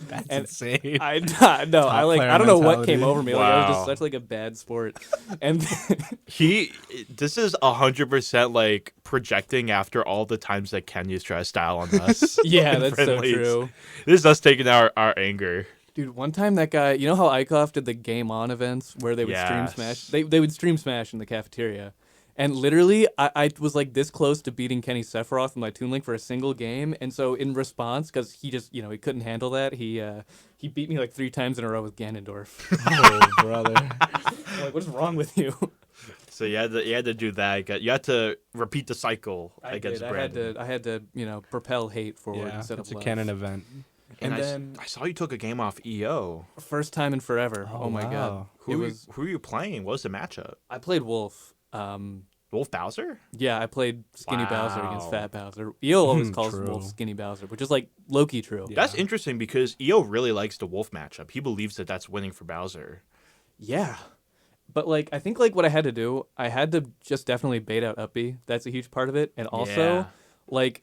That's insane. I don't know what came over me. Wow. Like, I was just such like a bad sport. And this is 100% like projecting after all the times that Ken used try to style on us. Yeah, that's friendlies. So true. This is us taking our anger. Dude, one time that guy, you know how Eichhoff did the Game On events where they would stream Smash? They would stream Smash in the cafeteria. And literally, I was like this close to beating Kenny Sephiroth in my Toon Link for a single game. And so in response, because he just, he couldn't handle that, he beat me like 3 times in a row with Ganondorf. Oh, brother. I'm like, what's wrong with you? So you had to do that. You had to repeat the cycle against Brandon. I had to propel hate forward Yeah, instead it's of a love. canon event. And I then I saw you took a game off EO. first time in forever. Oh, my wow. god. Who are you playing? What was the matchup? I played Wolf. Wolf Bowser? Yeah, I played Skinny Bowser against Wow. Fat Bowser. EO always calls True. Wolf Skinny Bowser, which is like low-key true. Yeah. That's interesting because EO really likes the Wolf matchup. He believes that that's winning for Bowser. Yeah. But like I think like what I had to do, I had to just definitely bait out up B. That's a huge part of it. And also Yeah. like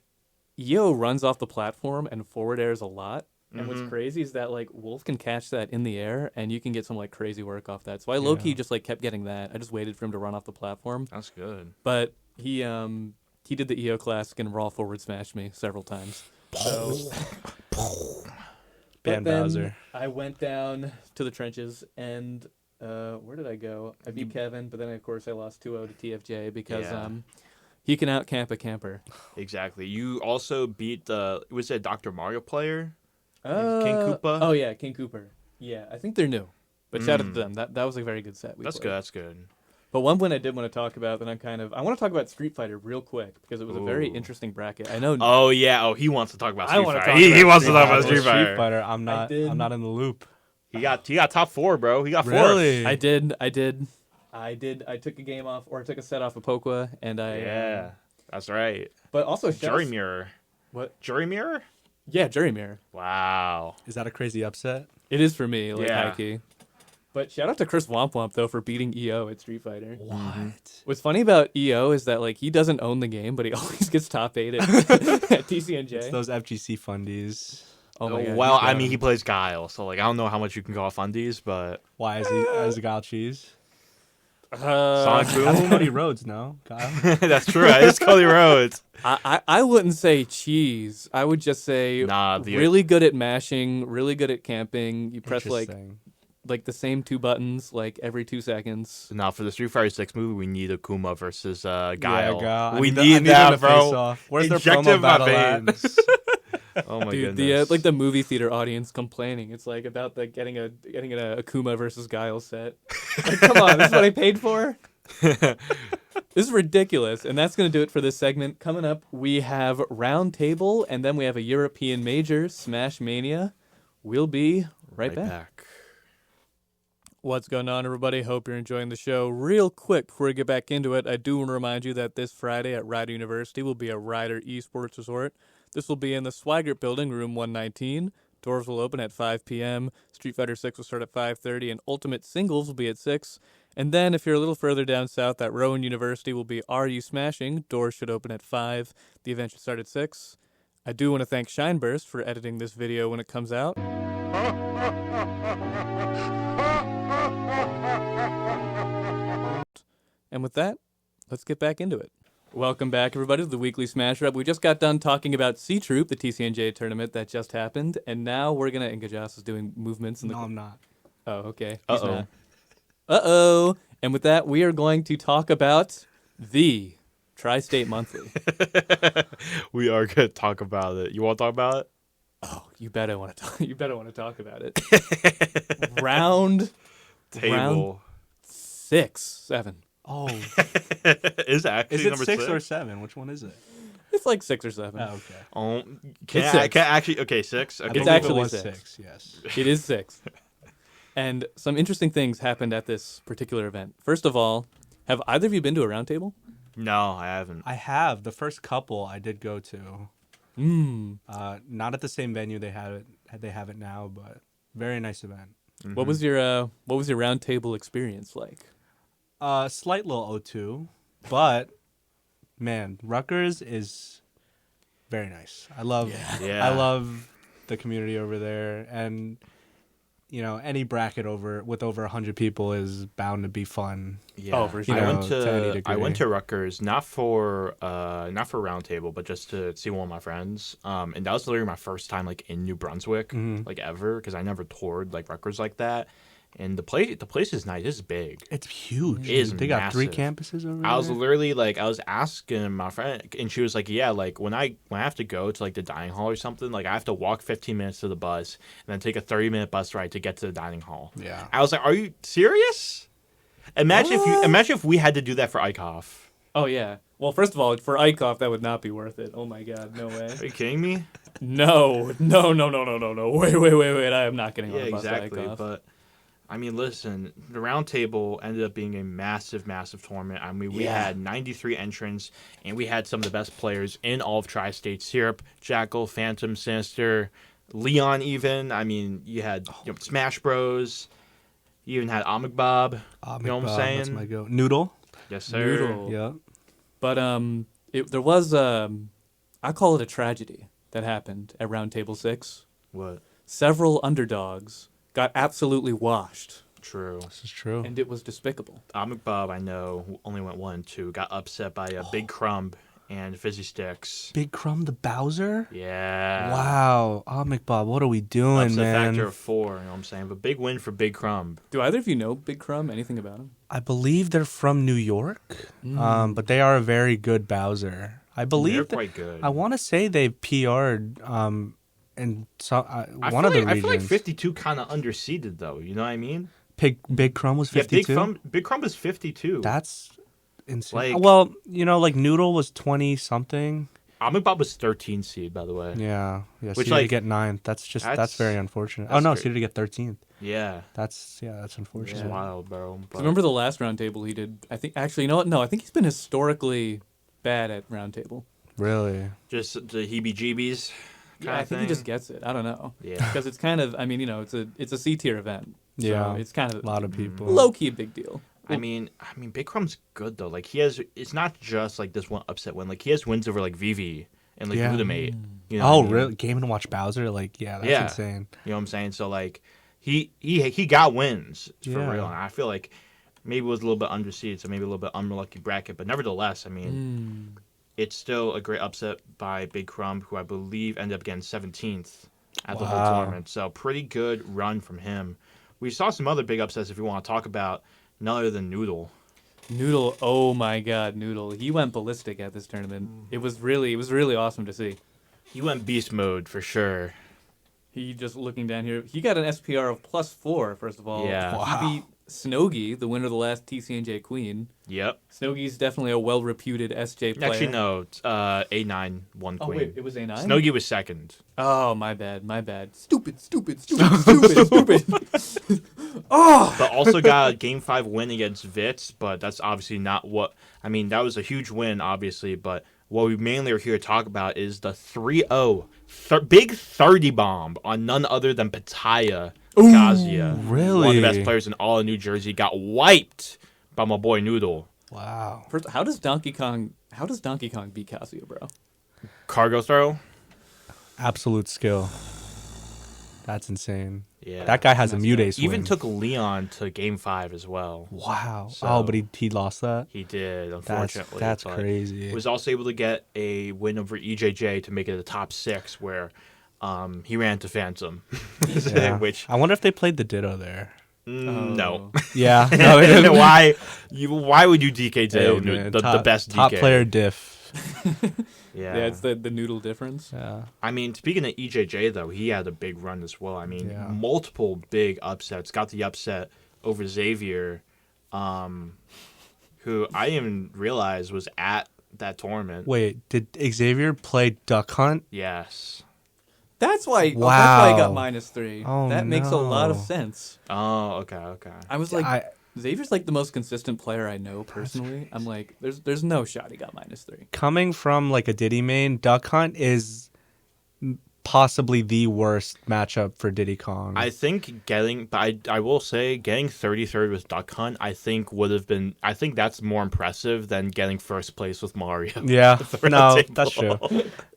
EO runs off the platform and forward airs a lot. And what's Mhm. crazy is that like Wolf can catch that in the air and you can get some like crazy work off that. So I low key just like kept getting that. I just waited for him to run off the platform. That's good. But he did the EO classic and raw forward smashed me several times. So Ban but then Bowser. I went down to the trenches and where did I go? I beat Kevin, but then of course I lost 2-0 to TFJ because Yeah. he can out camp a camper. Exactly. You also beat was it Dr. Mario player? King Uh, Koopa? Oh yeah, King Cooper. Yeah, I think they're new. But shout out to them. That was a very good set. That's good. That's good. But one win I did want to talk about, then I want to talk about Street Fighter real quick because it was a very Ooh. interesting bracket. I know. Oh yeah. Oh, he wants to talk about I Street wanna Fighter. talk He about wants to Street talk about Fighter. Street Fighter. I'm not. did. I'm not in the loop. He got top 4, bro. He got 4th. Really? I did. I took a game off, or I took a set off of Pokwa, and I. Yeah, that's right. But also Jury mirror. What? Jury mirror? Yeah, Jury Mirror. Wow. Is that a crazy upset? It is for me, like Yeah. high key. But shout out to Chris Womp Womp though for beating EO at Street Fighter. What? What's funny about EO is that like he doesn't own the game, but he always gets top 8 at, at TCNJ. It's those FGC fundies. Oh my god. Well, he's I mean, down. he plays Guile, so like I don't know how much you can go off undies, but Why is he as a Guile cheese? Sonic That's Boom. Cody Rhodes, no? Guile? That's true. It's Cody Rhodes. I wouldn't say cheese. I would just say Nah, really good at mashing, really good at camping. You press Interesting. like the same 2 buttons like every 2 seconds. Now for the Street Fighter 6 movie, we need Akuma versus Guile. Yeah, Guile. We I need them that, to bro. face off. Where's their Inject it promo in my battle at? veins. Oh my Dude, goodness. the movie theater audience complaining. It's like about the getting an Akuma versus Guile set. Like, come on, this is what I paid for. This is ridiculous, and that's going to do it for this segment. Coming up, we have Round Table, and then we have a European Major, Smash Mania. We'll be right back. What's going on, everybody? Hope you're enjoying the show. Real quick, before we get back into it, I do want to remind you that this Friday at Rider University will be a Rider Esports Resort. This will be in the Swigert Building, room 119. Doors will open at 5 p.m. Street Fighter 6 will start at 5:30, and Ultimate Singles will be at 6. And then, if you're a little further down south, at Rowan University will be Are You Smashing? Doors should open at 5. The event should start at 6. I do want to thank Shineburst for editing this video when it comes out. And with that, let's get back into it. Welcome back, everybody, to the weekly Smash Rep. We just got done talking about C-Troop, the TCNJ tournament that just happened, and now we're going to... And Gajasa is doing movements in the... No, I'm not. Oh, okay. He's Uh-oh. not. Uh-oh. And with that, we are going to talk about the Tri-State Monthly. We are going to talk about it. You want to talk about it? Oh, you bet I want to talk. You bet I want to talk about it. Round Table. 6, 7. Oh, Is it actually is it number 6 or 7? Which one is it? It's like 6 or 7. Oh, okay. Oh, It's 6. can actually. Okay, 6. Okay. I believe actually it was 6. Yes. It is 6. And some interesting things happened at this particular event. First of all, have either of you been to a round table? No, I haven't. I have. The first couple I did go to. Not at the same venue they have it now, but very nice event. What was your round table experience like? Slight little O2, but man, Rutgers is very nice. I love the community over there, and you know, any bracket with over 100 people is bound to be fun. Yeah. Oh, for sure. I went to any to degree. I went to Rutgers not for round table, but just to see one of my friends. And that was literally my first time like in New Brunswick, like ever, because I never toured like Rutgers like that. And the place is nice. It's big. It's huge. It is They got 3 massive. campuses over I was there. literally like, I was asking my friend, and she was like, "Yeah, like when I have to go to like the dining hall or something, like I have to walk 15 minutes to the bus and then take a 30-minute bus ride to get to the dining hall." Yeah. I was like, "Are you serious? Imagine if we had to do that for ICOF. Oh yeah. Well, first of all, for Eichhoff, that would not be worth it. Oh my God, no way. Are you kidding me? No. Wait. I am not getting on Yeah, a bus to exactly. Eichhoff. But I mean, listen, the round table ended up being a massive tournament. I mean, we had 93 entrants, and we had some of the best players in all of Tri-State. Syrup, Jackal, Phantom, Sinister, Leon even. I mean, you had Smash Bros. You even had Amik Bob. You know what I'm saying? That's my go. Noodle. Yes, sir. Noodle. Yeah. But there was I call it a tragedy that happened at Round Table 6. What? Several underdogs got absolutely washed, True. This is true. and it was despicable. Amik Bob, I know, who only went 1-2, got upset by a Big Crumb and Fizzy Sticks. Big Crumb the Bowser? Yeah. Wow. Oh, McBob, what are we doing, Upset man? factor of 4, you know what I'm saying? But big win for Big Crumb. Do either of you know Big Crumb? Anything about him? I believe they're from New York, but they are a very good Bowser. I They're believe that, quite good. I want to say they've PR'd in some, I one of the feel like, regions. I feel like 52 kind of underseeded, though. You know what I mean? Big Crumb was Yeah, 52. Big Crumb is 52. That's insane. Like- Well, like Noodle was 20 something. Amik Bob was 13 seed, by the way. Yeah. Which, Which like, to get 9th. That's that's- very unfortunate. that's Oh no, great. seeded to get 13th. Yeah. That's unfortunate. It's wild, bro. But Remember the last round table he did? I think actually, you know what? No, I think he's been historically bad at round table. Really? just the heebie-jeebies kind Yeah, I of think thing? he just gets it. I don't know. Yeah. Because it's kind of, I mean, it's a C tier event. So Yeah. it's kind of A lot of people. low key big deal. I mean, Big Crumb's good though. Like it's not just like this one upset win. Like he has wins over like Vivi and like Yeah. Glutamate. You know Oh, what I mean? really? Game and Watch Bowser? Like, yeah, that's Yeah. insane. You know what I'm saying? So like he got wins for Yeah. real. And I feel like maybe it was a little bit underseeded, so maybe a little bit unlucky bracket. But nevertheless, I mean, it's still a great upset by Big Crumb, who I believe ended up getting 17th at the whole Wow. tournament. So pretty good run from him. We saw some other big upsets if you want to talk about none other than Noodle. Noodle, oh my God, Noodle. He went ballistic at this tournament. It was really awesome to see. He went beast mode for sure. He just looking down here. He got an SPR of +4, first of all. Yeah. Wow. He beat Snogi, the winner of the last TCNJ Queen. Yep. Snogi's definitely a well-reputed SJ player. Actually, no. A9 won Oh, Queen. wait, it was A9? Snogi was second. Oh, my bad. Stupid. Oh! But also got a Game 5 win against Vitz, but that's obviously not what... I mean, that was a huge win, obviously, but what we mainly are here to talk about is the 3-0 big 30 bomb on none other than Pitaya Gajasa. really? One of the best players in all of New Jersey got wiped by my boy Noodle. Wow. First, how does Donkey Kong beat Casio, bro? Cargo throw? Absolute skill. That's insane. Yeah. That guy has a mute ace Even win. took Leon to Game 5 as well. Wow. So- But he lost that? He did, unfortunately. That's but crazy. Was also able to get a win over EJJ to make it a top 6, where he ran to Phantom. Yeah. Which, I wonder if they played the Ditto there. no. Yeah. No, they didn't. Why would you DK Hey, to man, the best DK? top player diff. Yeah. Yeah, it's the noodle difference. Yeah. I mean, speaking of EJJ, though, he had a big run as well. I mean, Yeah. multiple big upsets. Got the upset over Xavier, who I didn't even realize was at that tournament. Wait, did Xavier play Duck Hunt? Yes. That's why. Wow. Oh, that's why I got -3. Oh, that makes a lot of no. sense. Oh, okay. I was like, I- Xavier's like the most consistent player I know personally. I'm like, there's no shot he got -3. Coming from like a Diddy main, Duck Hunt is possibly the worst matchup for Diddy Kong. I think I will say getting 33rd with Duck Hunt, I think that's more impressive than getting first place with Mario. yeah. Throw No, table. that's true.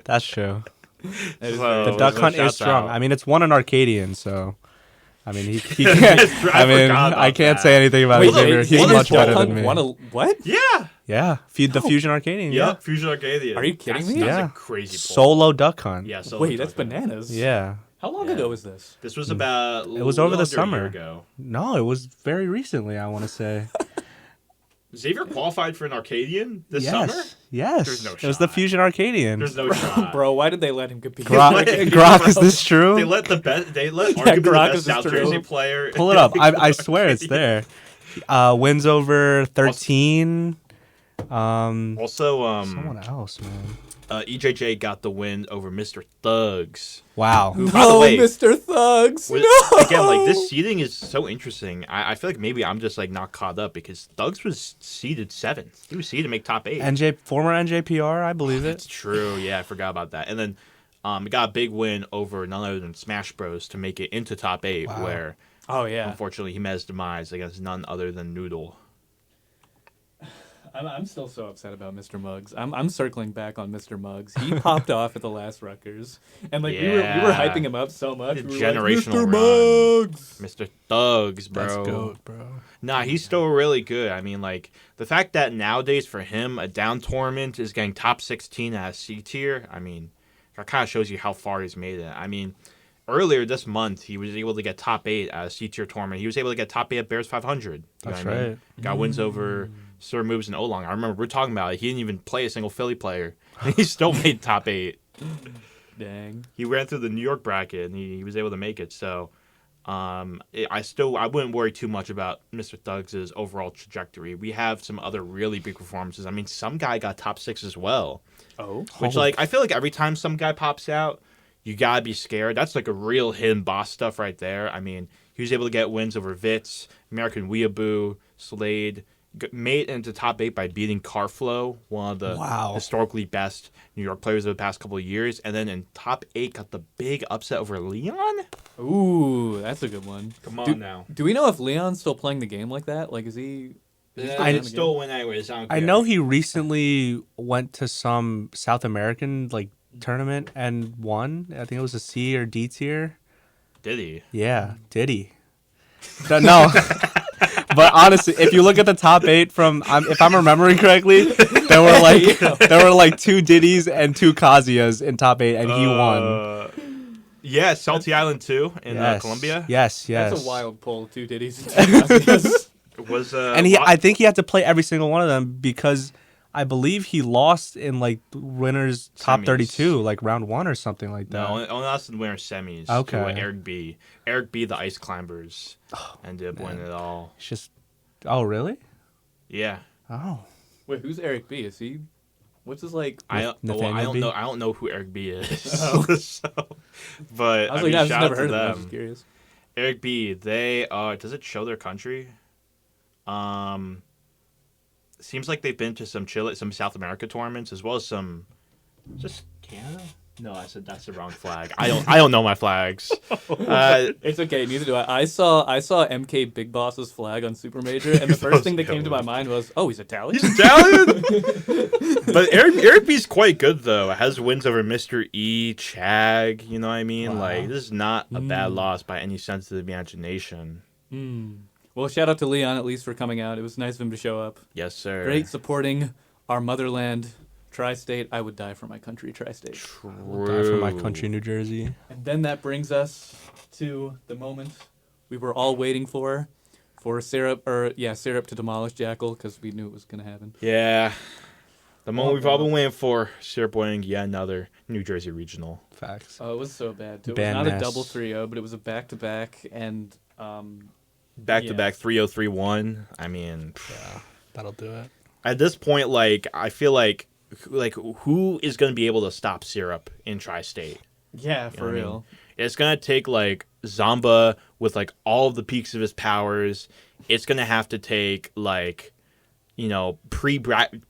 That's true. That is So- very The true. Duck so Hunt is shouts strong. out. I mean, it's won an Arcadian, so I mean he can't. I mean, forgot about I can't that. say anything about Wait, Xavier. wait, He's what much is better Duck than Hunt me. won what? Yeah. Yeah, the Fusion Arcadian. Yeah. Yeah, Fusion Arcadia. Are you kidding me? That's Yeah. a crazy pull. Solo Duck Hunt. Yeah. So Wait, that's bananas. Yeah, How long Yeah. ago was this? This was about. It was over the a year summer. ago. No, it was very recently, I want to say. Xavier qualified for an Arcadian this yes. summer. Yes. There's no It was the shot. Fusion Arcadian. There's no shot, Bro, why did they let him compete? Grok, is this true? They let arguably Grok the is best South true. Jersey player. Pull it up. I swear it's there. Wins over 13. Also, Someone else, man. EJJ got the win over Mr. Thugs. Wow. By the No, way, Mr. Thugs. was- No. Again, like this seeding is so interesting. I feel like maybe I'm just like not caught up because Thugs was seeded 7th. He was seeded to make top 8. Former NJPR, I believe That's it. true. Yeah, I forgot about that. And then he got a big win over none other than Smash Bros to make it into top 8, Wow. where Oh yeah. unfortunately he met his demise against none other than Noodle. I'm still so upset about Mr. Muggs. I'm circling back on Mr. Muggs. He popped off at the last Rutgers, and like we were Yeah. hyping him up so much. The We were like, generational Mr. run. Muggs. Mr. Thugs, bro. That's goat, bro. Nah, he's still really good. I mean, like, the fact that nowadays for him, a down tournament is getting top 16 at C tier, I mean, that kind of shows you how far he's made it. I mean, earlier this month, he was able to get top 8 at a C tier tournament. He was able to get top 8 at Bears 500. You know That's what I mean? right. Got wins over Sir Moves and Olong. I remember we were talking about it. He didn't even play a single Philly player. And he still made top 8. Dang. He ran through the New York bracket, and he was able to make it. So, I wouldn't worry too much about Mr. Thugs' overall trajectory. We have some other really big performances. I mean, some guy got top 6 as well. Oh. Which, like, I feel like every time some guy pops out, you gotta be scared. That's like a real hidden boss stuff right there. I mean, he was able to get wins over Vitz, American Weeaboo, Slade, made it into top 8 by beating Carflow, one of the Wow. historically best New York players of the past couple of years, and then in top 8 got the big upset over Leon. Ooh, that's a good one. Come on now. Do we know if Leon's still playing the game like that? Like, is he? I still win anyways. I know he recently went to some South American like tournament and won. I think it was a C or D tier. Did he? Yeah, did he? No. But honestly, if you look at the top 8 from, if I'm remembering correctly, there were like 2 Diddy's and 2 Kazias in top 8, and he won. Yeah, Salty Island too in Yes. Colombia. Yes. That's a wild pull. 2 ditties. And 2 Kazias. Was And I think he had to play every single one of them because I believe he lost in like winners top Semis. 32, like round 1 or something like that. No, only lost in the winner semis. Okay. To, Eric B. Eric B. The Ice Climbers ended up winning it all. It's just, oh really? Yeah. Oh, Wait, who's Eric B? Is he? What's his like? I Nathaniel B? don't know who Eric B is. Oh. So, but I was mean, like, I've just shout never out heard to of him. I was them. just curious. Eric B. They does it show their country? Seems like they've been to some South America tournaments as well as some. Just Canada? No, I said that's the wrong flag. I don't know my flags. It's okay. Neither do I. I saw MK Big Boss's flag on Super Major, and the first thing that came to my mind was, oh, he's Italian. He's Italian. But Eric B's quite good though. Has wins over Mr. E, Chag. You know what I mean? Wow. Like this is not a bad loss by any sense of the imagination. Well, shout out to Leon at least for coming out. It was nice of him to show up. Yes, sir. Great supporting our motherland, Tri-State. I would die for my country, Tri-State. True. I'll die for my country, New Jersey. And then that brings us to the moment we were all waiting for Syrup to demolish Jackal because we knew it was going to happen. Yeah. The moment we've all been waiting for. Syrup winning yet another New Jersey regional. Facts. Oh, it was so bad too. It was Bad not a mess. double 3-0, but it was a back-to-back and Back-to-back 3-0-3-1. I mean, Yeah, that'll do it. at this point, like I feel like who is going to be able to stop Syrup in Tri-State? yeah, for what I mean? real. It's going to take like Zamba with like all of the peaks of his powers. It's going to have to take like, you know, pre-bracket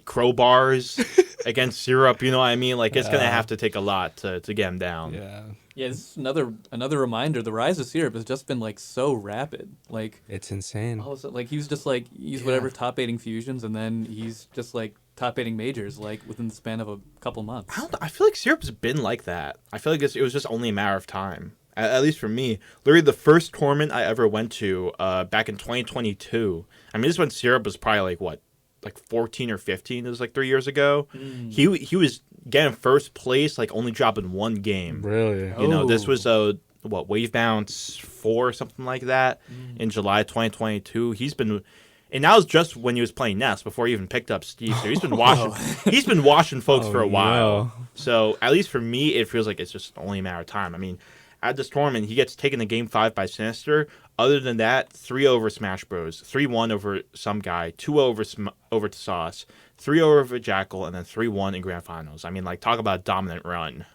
crowbars against Syrup, you know what I mean? Like it's going to have to take a lot to get him down. Yeah, Yeah, this is another reminder. The rise of Syrup has just been like so rapid. Like it's insane. all of a sudden, like he was just like he's whatever top 8ing fusions, and then he's just like top 8ing majors like within the span of a couple months. I feel like Syrup's been like that. I feel like it was just only a matter of time. At least for me. Literally, the first tournament I ever went to back in 2022. I mean, this when Syrup was probably like, what, like 14 or 15. It was like 3 years ago. He was getting first place, like only dropping one game. Really? You know, this was a Wave Bounce 4 or something like that in July 2022. He's been, and that was just when he was playing Nest before he even picked up Steve. So he's been washing, he's been washing folks for a while. No. So at least for me, it feels like it's just only a matter of time. I mean, at this tournament, he gets taken to Game 5 by Sinister. Other than that, 3 over Smash Bros, 3-1 over some guy, 2 over to Sauce, 3 over Jackal, and then 3-1 in Grand Finals. I mean, like, talk about a dominant run.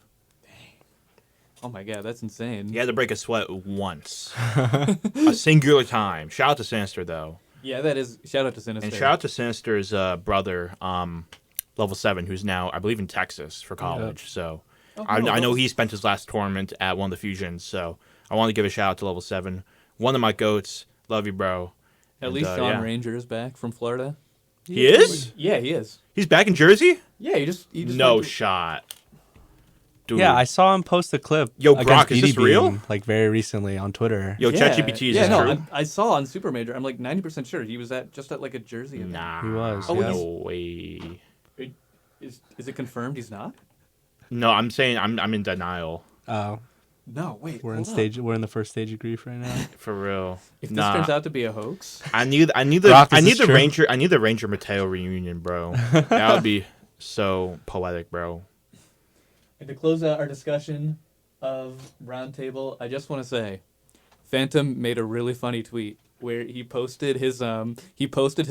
Oh my god, that's insane. He had to break a sweat once. A singular time. Shout out to Sinister, though. Yeah, that is. Shout out to Sinister. And shout out to Sinister's brother, Level 7, who's now, I believe, in Texas for college. So I know he spent his last tournament at one of the Fusions. So I want to give a shout out to Level 7. One of my goats. Love you, bro. At least Sean Ranger is back from Florida. He is? Yeah, he is. He's back in Jersey? Yeah, he just no shot. Dude. Yeah, I saw him post a clip. Yo, Brock, is this real? Like very recently on Twitter. Yo, ChatGPT, is this true? I saw on Super Major. I'm like 90% sure he was just at like a Jersey event. Nah, he was. Oh, yeah. no way. Is it confirmed he's not? No, I'm saying I'm in denial. Oh, no, wait. we're in the first stage of grief right now. For real. If this turns out to be a hoax, I need the Ranger Mateo reunion, bro. That would be so poetic, bro. and to close out our discussion of Roundtable, I just want to say, Phantom made a really funny tweet where he posted his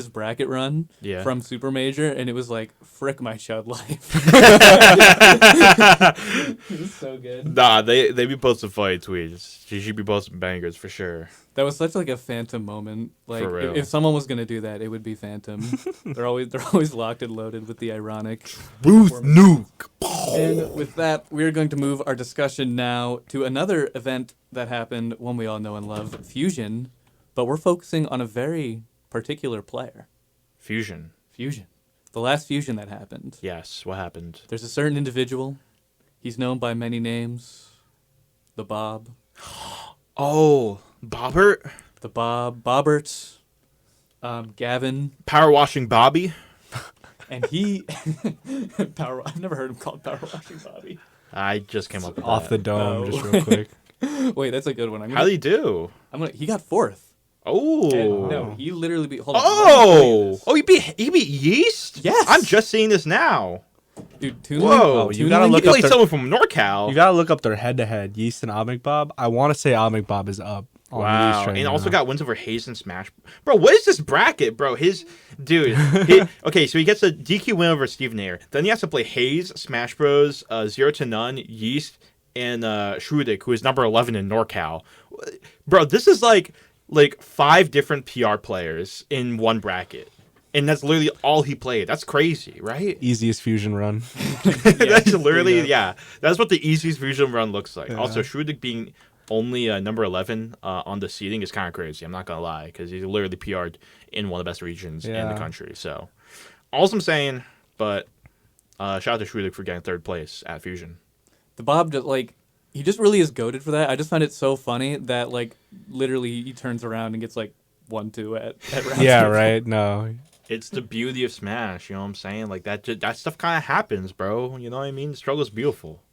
bracket run from Super Major, and it was like, frick my chud life. It was so good. Nah, they be posting funny tweets. She should be posting bangers for sure. That was such like a Phantom moment. Like For real. if someone was gonna do that, it would be Phantom. they're always locked and loaded with the ironic. Ruth Nuke. And with that, we're going to move our discussion now to another event that happened, one we all know and love, Fusion. But we're focusing on a very particular player. Fusion. The last Fusion that happened. Yes, what happened? There's a certain individual. He's known by many names. The Bob. Oh, Bobbert? The Bob. Bobbert. Gavin. Power washing Bobby? And he... I've never heard him called Power Washing Bobby. I just came up with Off that. the dome, just real quick. Wait, that's a good one. How'd he do? He got 4th. Oh. And no, he literally beat... Hold on. Oh, he beat Yeast? Yes. I'm just seeing this now. Dude, Whoa. You gotta He look played up someone from NorCal. You gotta look up their head-to-head. Yeast and Omnic Bob. I want to say Omnic Bob is up. On Wow, Yeast right and now. also got wins over Hayes and Smash. Bro, what is this bracket, bro? Okay, so he gets a DQ win over Steve Nair. Then he has to play Hayes, Smash Bros, 0 to None, Yeast, and Shrudik, who is number 11 in NorCal. Bro, this is like 5 different PR players in one bracket. And that's literally all he played. That's crazy, right? Easiest Fusion run. That's literally, that's what the easiest Fusion run looks like. Yeah. Also, Shrudik being only number 11 on the seeding is kind of crazy. I'm not going to lie, because he's literally PR'd in one of the best regions in the country. So, all I'm saying, but shout out to Shrudik for getting 3rd place at Fusion. The Bob, he just really is goated for that. I just find it so funny that, literally he turns around and gets, 1-2 at round. Yeah, right? No. It's the beauty of Smash, you know what I'm saying? Like, that stuff kind of happens, bro. You know what I mean? The struggle's beautiful.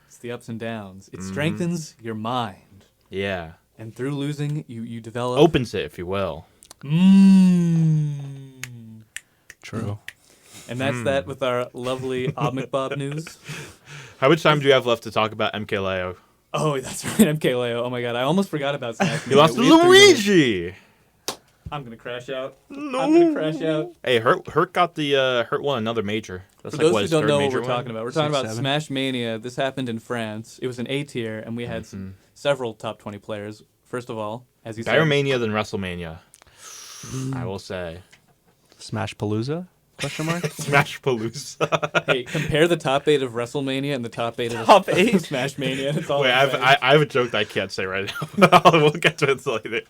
It's the ups and downs. It strengthens your mind. Yeah. And through losing, you develop... Opens it, if you will. True. And that's that with our lovely Omnic Bob news. How much time do you have left to talk about MK Leo? Oh, that's right, MK Leo. Oh my god, I almost forgot about Smash. He lost to Luigi! I'm gonna crash out. No. I'm gonna crash out. Hey, Hurt got the Hurt won another major. That's For those who his don't third know what major we're win? talking about, we're talking 6, about 7. Smash Mania. This happened in France. It was an A tier, and we had several top 20 players. First of all, as you Better said, Mania than WrestleMania. I will say. Smash Palooza? Question mark? Smash Palooza. hey, compare the top 8 of WrestleMania and the top 8 of Top 8? Smash Mania. That's all Wait, I'm saying. I have a joke that I can't say right now. We'll get to it later.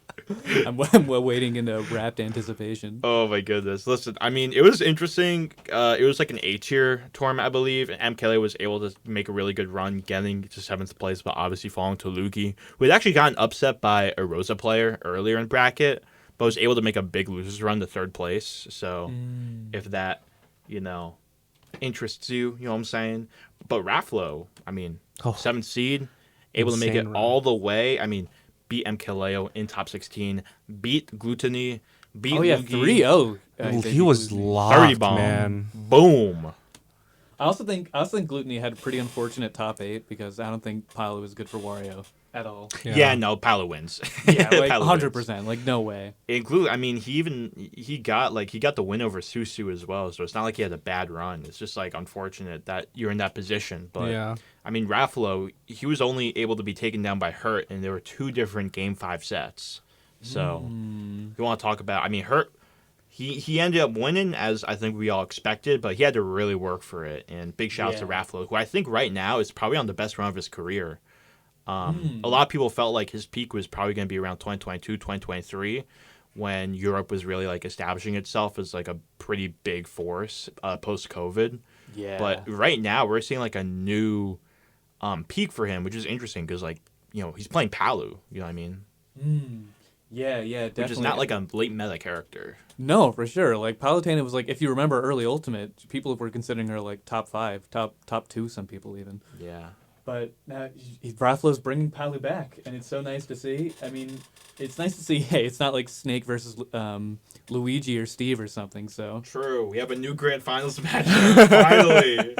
I'm waiting in rapt anticipation. Oh my goodness! Listen, I mean, it was interesting. It was like an A-tier tournament, I believe, and MKLA was able to make a really good run, getting to 7th place, but obviously falling to Luki, who had actually gotten upset by a Rosa player earlier in bracket. but was able to make a big losers run to third place. So if that, interests you, you know what I'm saying? But Rafflo, I mean, 7th seed, able to make it Insane run. all the way. I mean, beat MKLeo in top 16, beat Gluttony, beat Lugi, 3-0. He was 30 locked, bomb, man. boom. I also think Gluttony had a pretty unfortunate top 8 because I don't think Palu was good for Wario at all. Yeah, no, Paolo wins. Yeah, like Paolo wins. 100%. Like no way. I mean, he got the win over Susu as well. So it's not like he had a bad run. It's just like unfortunate that you're in that position. But Yeah. I mean, Raffalo, he was only able to be taken down by Hurt, and there were 2 different Game 5 sets. So if you want to talk about, I mean, Hurt, he ended up winning as I think we all expected, but he had to really work for it. And big shout out to Raffalo, who I think right now is probably on the best run of his career. A lot of people felt like his peak was probably going to be around 2022, 2023, when Europe was really like establishing itself as like a pretty big force post-COVID. Yeah. But right now we're seeing like a new peak for him, which is interesting because like he's playing Palu. You know what I mean? Yeah, definitely. Which is not like a late meta character. No, for sure. Like Palutena was like, if you remember early Ultimate, people were considering her like top 5, top 2, some people even. Yeah. But now Rafflo's bringing Palu back, and it's so nice to see. I mean, it's nice to see. Hey, it's not like Snake versus Luigi or Steve or something. So True. We have a new Grand Finals match. Finally.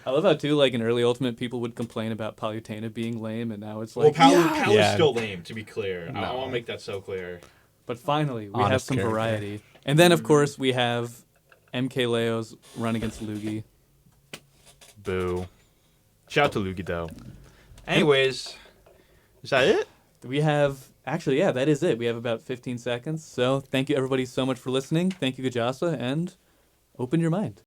I love how too, like in early Ultimate, people would complain about Palutena being lame, and now it's Well, like, Palu's Yeah. still lame, to be clear. I No. want to make that so clear. But finally, we have Honest some character. variety. And then, of course, we have MKLeo's run against Lugi. Boo. Shout out to Lugi, though. Anyways, is that it? We have, actually, yeah, that is it. We have about 15 seconds. So thank you, everybody, so much for listening. Thank you, Gajasa, and open your mind.